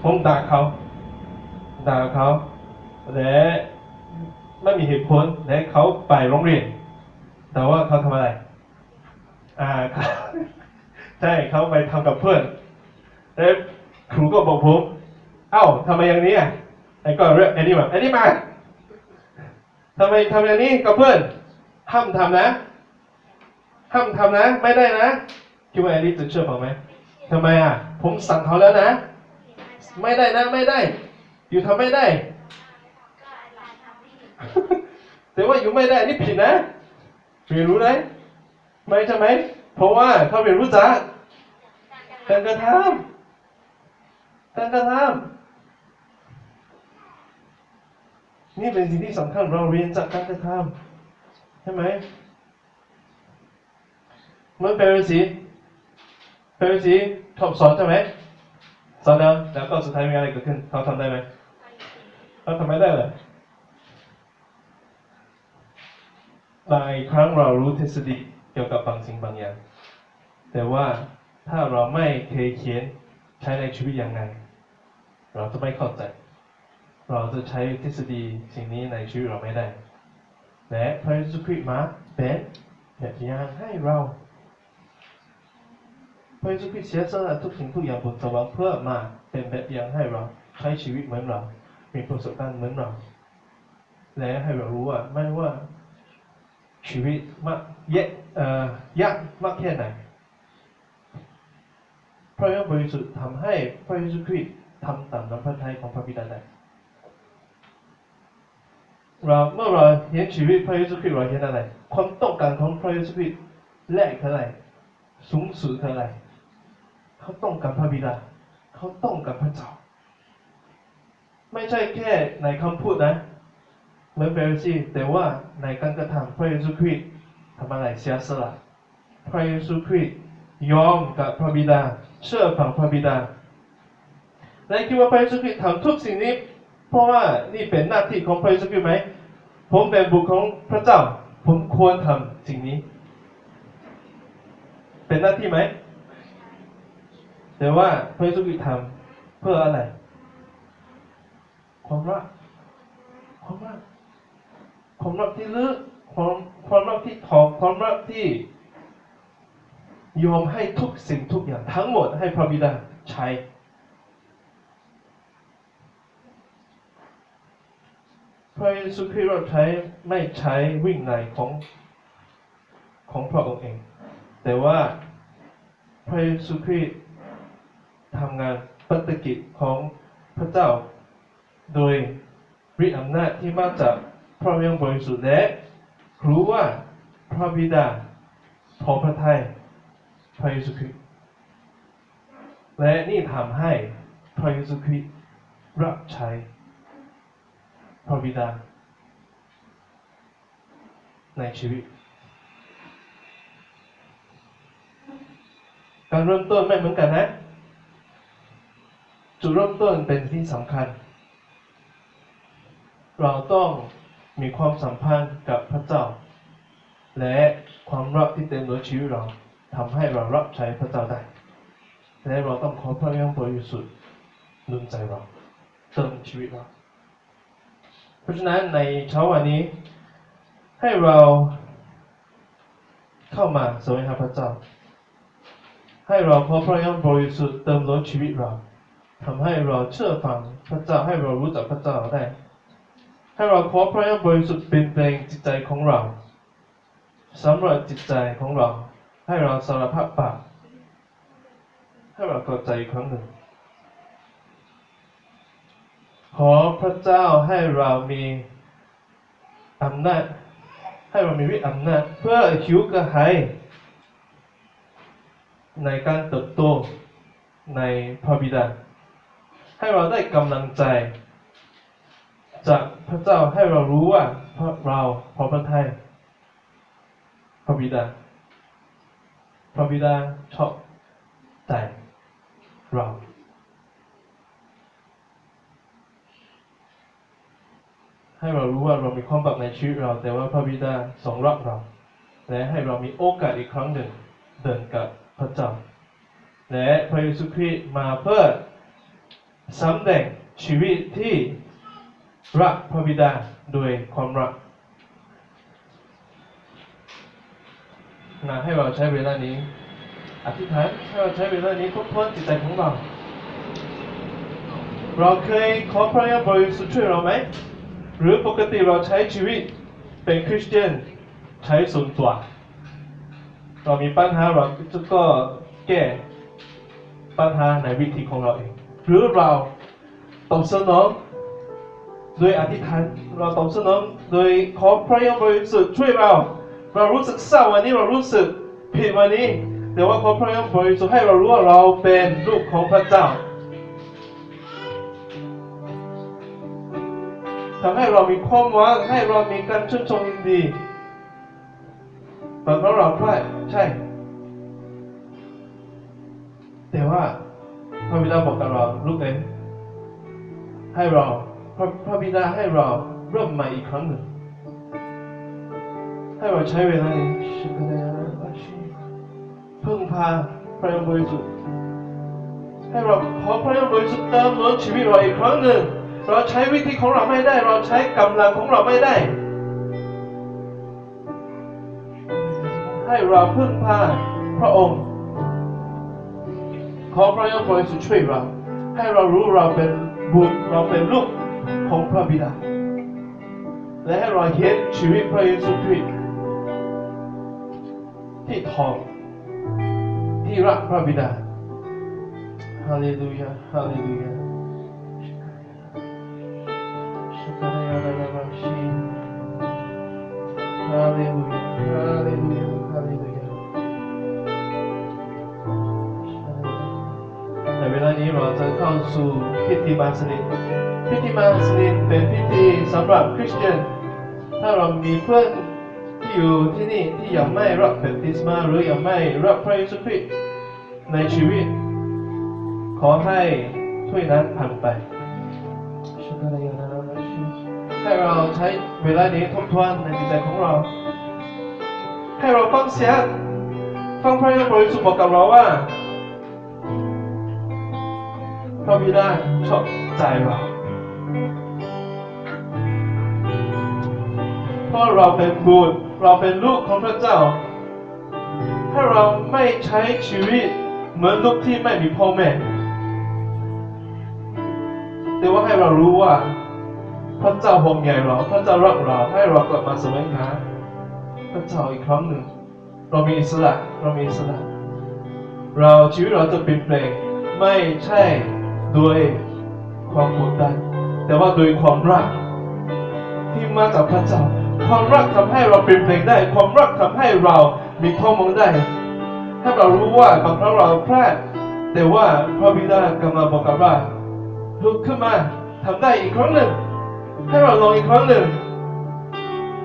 ผมด่าเขาและไม่มีเหตุผลและเขาไปโรงเรียนแต่ว่าเขาทำอะไรใช่เขาไปทำกับเพื่อนแล้วครูก็บอกผมทำไมอย่างนี้ไอ้ก็เรียกไอ้นี่มาทำไมทำอย่างนี้กับเพื่อนห้ามทำนะไม่ได้นะคิดว่าไอ้นี่จะเชื่อผมไหมทำไมผมสั่งเขาแล้วนะไม่ได้นะไม่ได้อยู่ทำไม่ได้แต่ว่าอยู่ไม่ได้นี่ผิดนะเรียนรู้ไหมไม่ใช่ไหมเพราะว่าเขาเรียนรู้จากการกระทำนี่เป็นสิ่งที่สำคัญเราเรียนจากการกระทำใช่ไหม เหมือนเปรสีเขาสอนใช่ไหมสอนแล้วก็สุดท้ายมีอะไรเกิดขึ้นเขาทำได้ไหมเขาทำไม่ได้เลยบางครั้งเรารู้ทฤษฎีเกี่ยวกับบางสิ่งบางอย่างแต่ว่าถ้าเราไม่เคยเขียนใช้ในชีวิตอย่างไรเราจะไม่เข้าใจเราจะใช้ทฤษฎีสิ่งนี้ในชีวิตเราไม่ได้และพระเยซูคริสต์มาเป็นแบบอย่างให้เราพระเยซูคริสต์เสียสละทุกสิ่งทุกอย่างบนสวรรค์เพื่อมาเป็นแบบอย่างให้เราใช้ชีวิตเหมือนเรามีประสบการณ์เหมือนเราและให้เรารู้ว่าไม่ว่าชีวิตยากมากแค่ไหนพระองค์บริสุทธิ์ทำให้พระเยซูคริสต์ทำตามน้ำพระทัยของพระบิดาได้เมื่อเราเห็นชีวิตพระเยซูคริสต์เราเห็นอะไรความต้องการของพระเยซูคริสต์แรกคืออะไรสูงสุดคืออะไรเขาต้องการพระบิดาเขาต้องการพระเจ้าไม่ใช่แค่ในคำพูดนะเหมือนเปรซีแต่ว่าในการกระทำพระเยซูคริสต์ทำอะไรเสียสละพระเยซูคริสต์ยอมกับพระบิดาเชื่อฟังพระบิดาและคิดว่าพระเยซูคริสต์ทำทุกสิ่งนี้เพราะว่านี่เป็นหน้าที่ของพระเยซูคริสต์ไหมผมเป็นบุตรของพระเจ้าผมควรทำสิ่งนี้เป็นหน้าที่ไหมแต่ว่าพระเยซูคริสต์ทำเพื่ออะไรความรักที่ลึกความรักที่ถ่อมความรักที่ยอมให้ทุกสิ่งทุกอย่างทั้งหมดให้พระบิดาใช้พระเยซูคริสต์ไม่ใช้วิ่งในของพระองค์เองแต่ว่าพระเยซูคริสต์ทำงานปฏิกิจของพระเจ้าโดยฤทธิ์อำนาจที่มาจากพระวิญญาณบริสุทธิ์และรู้ว่าพระบิดาพอพระทัยพระเยซูคริสต์และนี่ทำให้พระเยซูคริสต์รับใช้พระบิดาในชีวิตการเริ่มต้นไม่เหมือนกันนะจุดเริ่มต้นเป็นที่สำคัญเราต้องมีความสัมพันธ์กับพระเจ้าและความรักที่เต็มล้นชีวิตเราทำให้เรารับใช้พระเจ้าได้และเราต้องขอพระวิญญาณบริสุทธิ์หนุนใจเราเติมชีวิตเราเพราะฉะนั้นในเช้าวันนี้ให้เราเข้ามาแสวงหาพระเจ้าให้เราขอพระวิญญาณบริสุทธิ์เติมล้นชีวิตเราทำให้เราเชื่อฟังพระเจ้าให้เรารู้จักพระเจ้าได้ให้เราขอพระวิญญาณบริสุทธิ์เป็นเพลงจิตใจของเราสำหรับจิตใจของเราให้เราสารภาพบาปให้เราเข้าใจอีกครั้งหนึ่งขอพระเจ้าให้เรามีอำนาจให้เรามีฤทธิ์อำนาจเพื่อหิวกระหายในการเติบโตในพระบิดาให้เราได้กำลังใจจากพระเจ้าให้เรารู้ว่าเราพอพระทัยพระบิดาชอบใจเราให้เรารู้ว่าเรามีความบาปในชีวิตเราแต่ว่าพระบิดาทรงรักเราและให้เรามีโอกาสอีกครั้งหนึ่งเดินกับพระเจ้าและพระเยซูคริสต์มาเพื่อสำแดงชีวิตที่รักพระบิดาโดยความรักให้เราใช้เวลานี้อธิษฐานให้เราใช้เวลานี้ทบทวนจิตใจของเราเราเคยขอพระวิญญาณบริสุทธิ์ช่วยเราไหมหรือปกติเราใช้ชีวิตเป็นคริสเตียนใช้ส่วนตัวเรามีปัญหาเราก็แก้ปัญหาในวิธีของเราเองหรือเราตอบสนองโดยอธิษฐานเราตอบสนองโดยขอพระวิญญาณบริสุทธิ์ช่วยเรารู้สึกเศร้าวันนี้เรารู้สึกผิดวันนี้แต่ว่าขอพระวิญญาณบริสุทธิ์ให้เรารู้ว่าเราเป็นลูกของพระเจ้าทำให้เรามีความหวังให้เรามีการชื่นชมยินดีบางครั้งเราพลาดใช่ แต่ว่าพระบิดาบอกกับเราลูกเอ๋ยให้เราพระบิดาให้เราเริ่มใหม่อีกครั้งหนึ่งให้เราใช้เวลานี้พึ่งพาพระองค์บริสุทธิ์ให้เราขอพระองค์บริสุทธิ์เติมล้นชีวิตเราอีกครั้งหนึ่งเราใช้วิธีของเราไม่ได้เราใช้กำลังของเราไม่ได้ให้เราพึ่งพาพระองค์ขอพระองค์บริสุทธิ์ช่วยเราให้เรารู้เราเป็นบุตรเราเป็นลูกของพระบิดาและให้เราเห็นชีวิตพระเยซูคริสต์ที่ทองที่รักพระบิดาฮาเลลูยาฮาเลลูยาฮาเลลูยาฮาเลลูยาฮาเลลูยาในเวลานี้เราจะเข้าสู่พิธีมาสนิทพิธีมาสนิทเป็นพิธีสำหรับคริสเตียนถ้าเรามีเพื่อนที่อยู่ที่นี่ที่ยังไม่รับแบปติศมาหรือยังไม่รับพระเยซูคริสต์ในชีวิตขอให้ถ้วยนั้นผ่านไปให้เราใช้เวลานี้ทบทวนในจิตใจของเราให้เราฟังเสียงฟังพระเยซูบริสุทธิ์บอกกับเราว่าพระบิดาชอบใจเราเพราะเราเป็นบุตรเราเป็นลูกของพระเจ้าถ้าเราไม่ใช้ชีวิตเหมือนลูกที่ไม่มีพ่อแม่แต่ว่าให้เรารู้ว่าพระเจ้าห่วงใยเราพระเจ้ารักเราให้เรากลับมาแสวงหาพระเจ้าอีกครั้งหนึ่งเรามีอิสระเราชีวิตเราจะเปลี่ยนแปลงไม่ใช่ด้วยความกดดันแต่ว่าโดยความรักที่มาจากพระเจ้าความรักทำให้เราเปลี่ยนแปลงได้ความรักทำให้เรามีความมองได้ให้เรารู้ว่าบางครั้งเราพลาดแต่ว่าพระบิดากำลังบอกกับเราลุกขึ้นมาทำได้อีกครั้งหนึ่งให้เราลองอีกครั้งหนึ่ง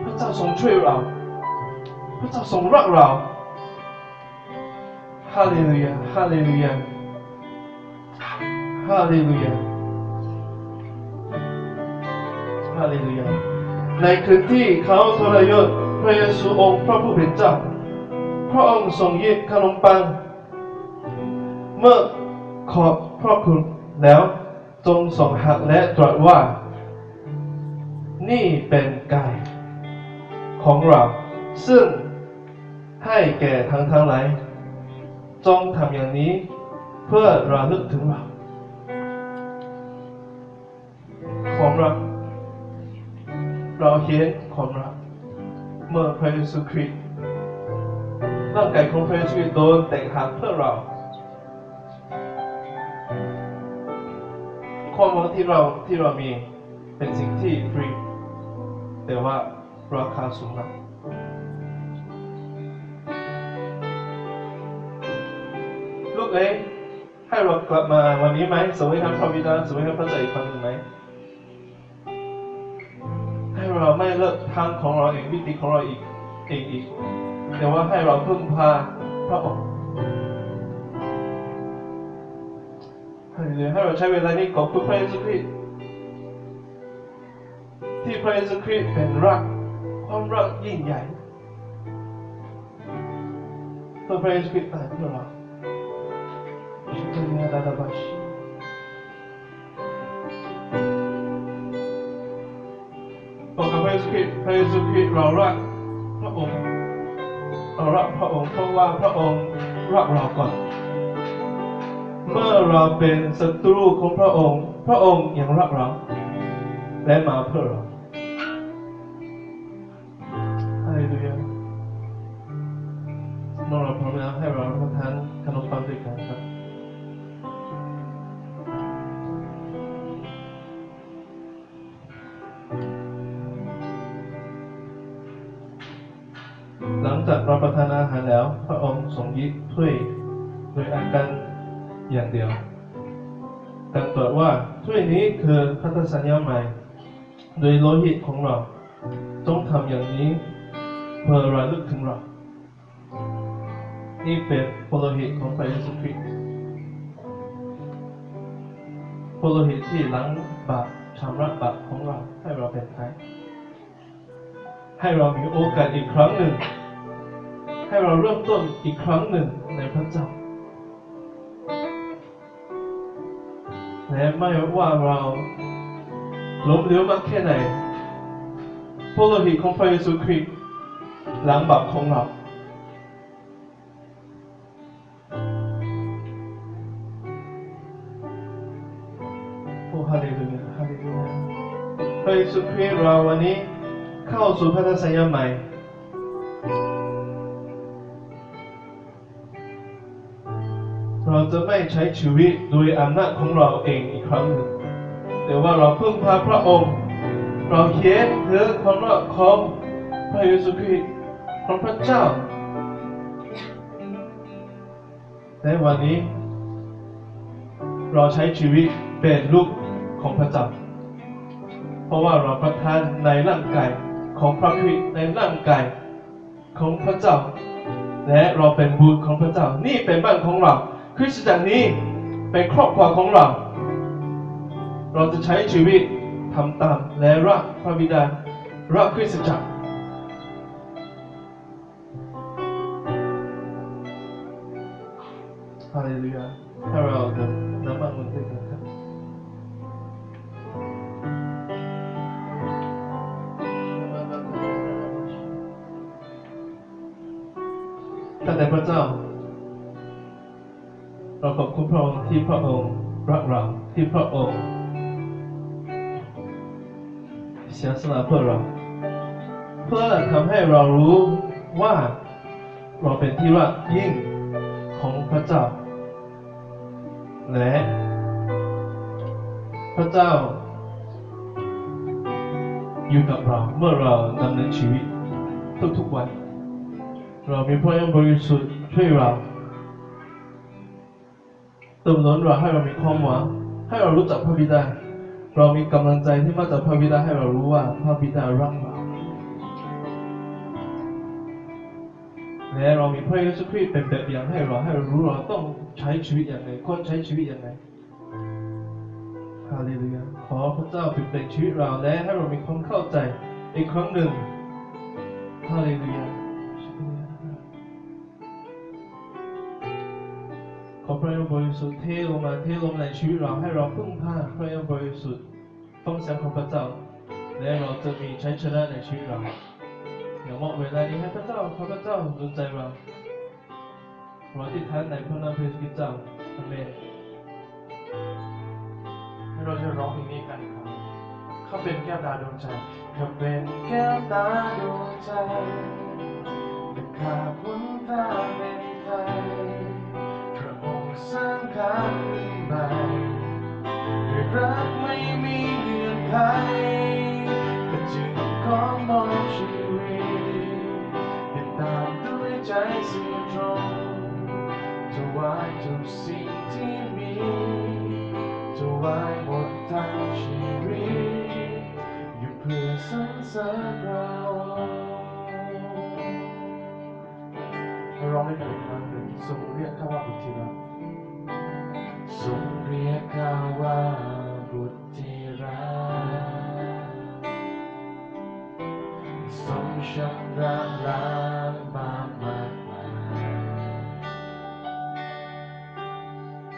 พระเจ้าทรงช่วยเราพระเจ้าทรงรักเราฮาเลลูยาฮาเลลูยาฮาเลลูยาฮาเลลูยาในคืนที่เขาทรยศพระเยซูองค์พระผู้เป็นเจ้าพระองค์ทรงหยิบขนมปังเมื่อขอบพระคุณแล้วทรงทรงหักและตรัสว่านี่เป็นกายของเราซึ่งให้แก่ทั้งหลายจงทำอย่างนี้เพื่อระลึกถึงเราความรักเราเห็นความรักเมื่อพระเยซูคริสต์ร่างกายของพระเยซูคริสต์โดนแตกหักเพื่อเราความหวังที่เรามีเป็นสิ่งที่ฟรีแต่ว่าราคาสูงมากลูกเอ๋ยให้เรากลับมาวันนี้ไหมสวัสดีครับพระบิดาสวัสดีครับพระเจ้าอีกครั้งหนึ่งไหมให้เราไม่เลิกทางของเราเองวิธีของเราอีกแต่ว่าให้เราพึ่งพาพระองค์ให้เราใช้เวลานี้ขอบคุณพระเยซูคริสต์ที่พระเยซูคริสต์เป็นรักความรักยิ่งใหญ่เพื่อพระเยซูคริสต์ตายเพื่อเราบอกกับพระเยซูคริสต์เรารักพระองค์เพราะว่าพระองค์รักเราก่อนเมื่อเราเป็นศัตรูของพระองค์ยังรักเราและมาเพื่อเราฮาเลลูยาเมื่อเราพร้อมแล้วให้เรารับประทานขนมปังด้วยกันครับหลังจากรับประทานอาหารแล้วพระองค์ทรงหยิบถ้วยโดยอาการอย่างเดียวการตรัสว่าถ้วยนี้คือพันธสัญญาใหม่โดยโลหิตของเราจงทำอย่างนี้เพื่อระลึกถึงเรานี่เป็นโลหิตของพระเยซูคริสต์ ผู้โลหิตที่ล้างบาปชำระบาปของเราให้เราเป็นไทยให้เรามีโอกาสอีกครั้งหนึ่งให้เราเริ่มต้นอีกครั้งหนึ่งในพระเจ้าและไม่ว่าเราล้มเหลวมากแค่ไหนพระโลหิตของพระเยซูคริสต์ล้างบาปของเราโอ้ฮาเลลูยาฮาเลลูยาพระเยซูคริสต์เราวันนี้เข้าสู่พันธสัญญาใหม่เราจะไม่ใช้ชีวิตโดยอำนาจของเราเองอีกครั้งหนึ่งแต่ว่าเราพึ่งพาพระองค์เราเขียนถึงความรักของพระเยซูคริสต์ของพระเจ้าในวันนี้เราใช้ชีวิตเป็นลูกของพระเจ้าเพราะว่าเราประทานในร่างกายของพระคริสต์ในร่างกายของพระเจ้าและเราเป็นบุตรของพระเจ้านี่เป็นบ้านของเราคริสตจักรนี้เป็นครอบครัวของเราเราจะใช้ชีวิตทำตามและรักพระบิดารักคริสตจักรฮาเลลูยาให้เราเดินน้ำมันบนด้วยกันครับท่านในพระเจ้าเราขอบคุณพระองค์ที่พระองค์รักเราที่พระองค์เสียสละเพื่อเราเพื่อทำให้เรารู้ว่าเราเป็นที่รักยิ่งของพระเจ้าและพระเจ้าอยู่กับเราเมื่อเราดำเนินชีวิตทุกๆวันเรามีพระองค์บริสุทธิ์ช่วยเราเติมล้นเราให้เรามีความหวังให้เรารู้จักพระบิดาเรามีกำลังใจที่มาจากพระบิดาให้เรารู้ว่าพระบิดารักเราและเรามีพระเยซูคริสต์เป็นแบบอย่างให้เรารู้เราต้องใช้ชีวิตอย่างไรควรใช้ชีวิตอย่างไรฮาเลลูยาขอพระเจ้าเปลี่ยนชีวิตเราและให้เรามีความเข้าใจอีกครั้งหนึ่งฮาเลลูยาขอพระองค์บริสุทธิ์เทลงมาเทลงในชีวิตเราให้เราพึ่งพาพระองค์บริสุทธิ์ฟังเสียงของพระเจ้าและเราจะมีชัยชนะในชีวิตเราอย่ามอบเวลานี้ให้พระเจ้าขอพระเจ้าดลใจเราเราที่ท่านในพระนามพระเยซูคริสต์เจ้าอาเมนให้เราจะร้องเพลงนี้กันครับเขาเป็นแก้วตาดวงใจเขาเป็นแก้วตาดวงใจแต่ขาดหนทางเป็นไทยสร้างข้าขึ้นใหม่ด้วยรักไม่มีเงื่อนไขก็จึงขอมอบชีวิตติดตามด้วยใจซื่อตรงถวายทุกสิ่งที่มีถวายหมดทั้งชีวิตอยู่เพื่อสรรเสริญเราร้องได้กันอีกครั้งหนึ่งทรงเรียกข้าว่าบุตรที่รักทรงเรียกข้าว่าบุตรที่รักทรงชำระล้างบาปมากมาย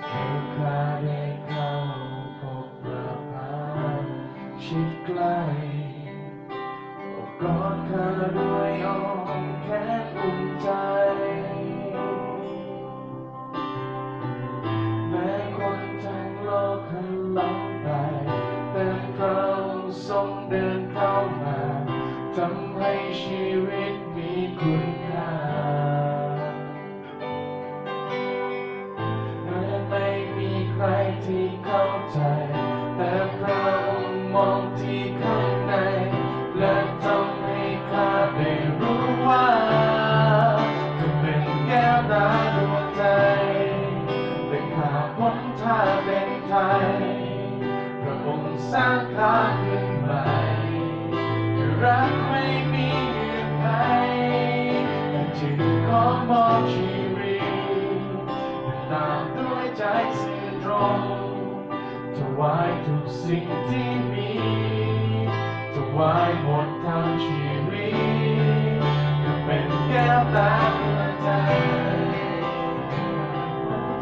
ให้ข้าได้เข้าพบประพาชิดใกล้กอดข้าด้วยอ้อมแขนอุ่นใจเดินเข้ามาทำให้ชีวิตมีคุณค่าแม้ไม่มีใครที่เข้าใจแต่พระองค์มองที่ข้างในและทำให้ข้าได้รู้ว่าเธอเป็นแก้วตาดวงใจและข้าพ้นท่าเป็นไทยพระองค์สร้างข้าขึ้นใหม่รักไม่มีเงื่อนไขแต่จึงขอมอบชีวิตตามด้วยใจซื่อตรงถวา สิ่งที่มีถวายหมดทั้งชีวิตก็เป็นแก้วตาดวงใจ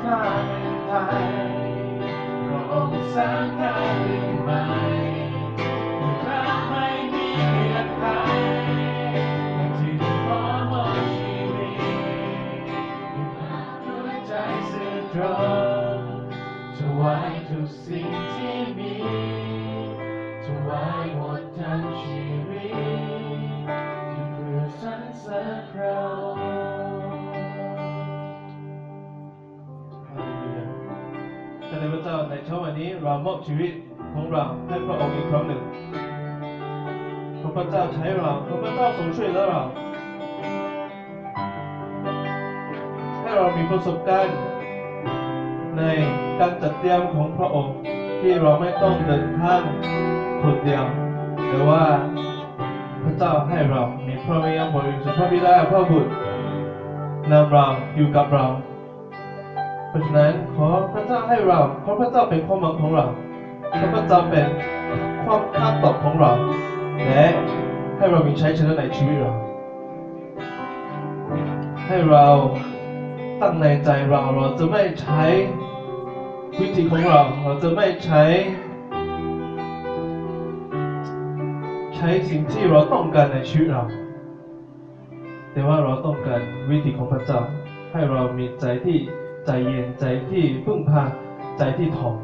ถ้าเป็นไทยพระองค์สร้างข้าขึ้นใหม่รักไม่มีเงื่อนไขที่พร้อมมอบชีวิตด้วยใจซื่อตรงถวายทุกสิ่งที่มีถวายหมดทั้งชีวิตเพื่อสรรเสริญพระองค์ท่านพระเจ้าในเช้าวันนี้เรามอบชีวิตของเราให้พระองค์อีกครั้งหนึ่งพระเจ้าใช้เราพระเจ้าทรงช่วยเหลือเราให้เรามีประสบการณ์ในการจัดเตรียมของพระองค์ที่เราไม่ต้องเดินทางคนเดียวแต่ว่าพระเจ้าให้เรามีพระวิญญาณบริสุทธิ์พระบิดาพระบุตรนำเราอยู่กับเราเพราะฉะนั้นขอพระเจ้าให้เราเพราะพระเจ้าเป็นความหวังของเราพระเจ้าเป็นความคาดตอบของเราและให้เรามีชัยชนะในชีวิตเราให้เราตั้งในใจเราจะไม่ใช้วิธีของเราจะไม่ใช้สิ่งที่เราต้องการในชีวิตเราแต่ว่าเราต้องการวิธีของพระเจ้าให้เรามีใจที่ใจเย็นใจที่พึ่งพาใจที่ถ่อม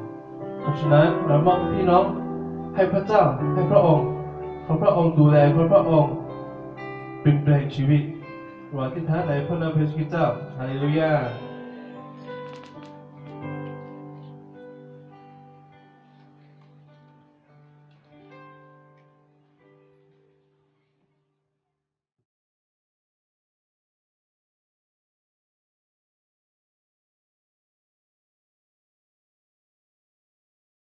เพราะฉะนั้นเรามอบพี่น้องให้พระเจ้าให้พระองค์ขอพระองค์ดูแลขอพระองค์เปลี่ยนแปลงชีวิตเราอธิษฐานในพระนามพระเยซูคริสต์เจ้าฮาเลลูยา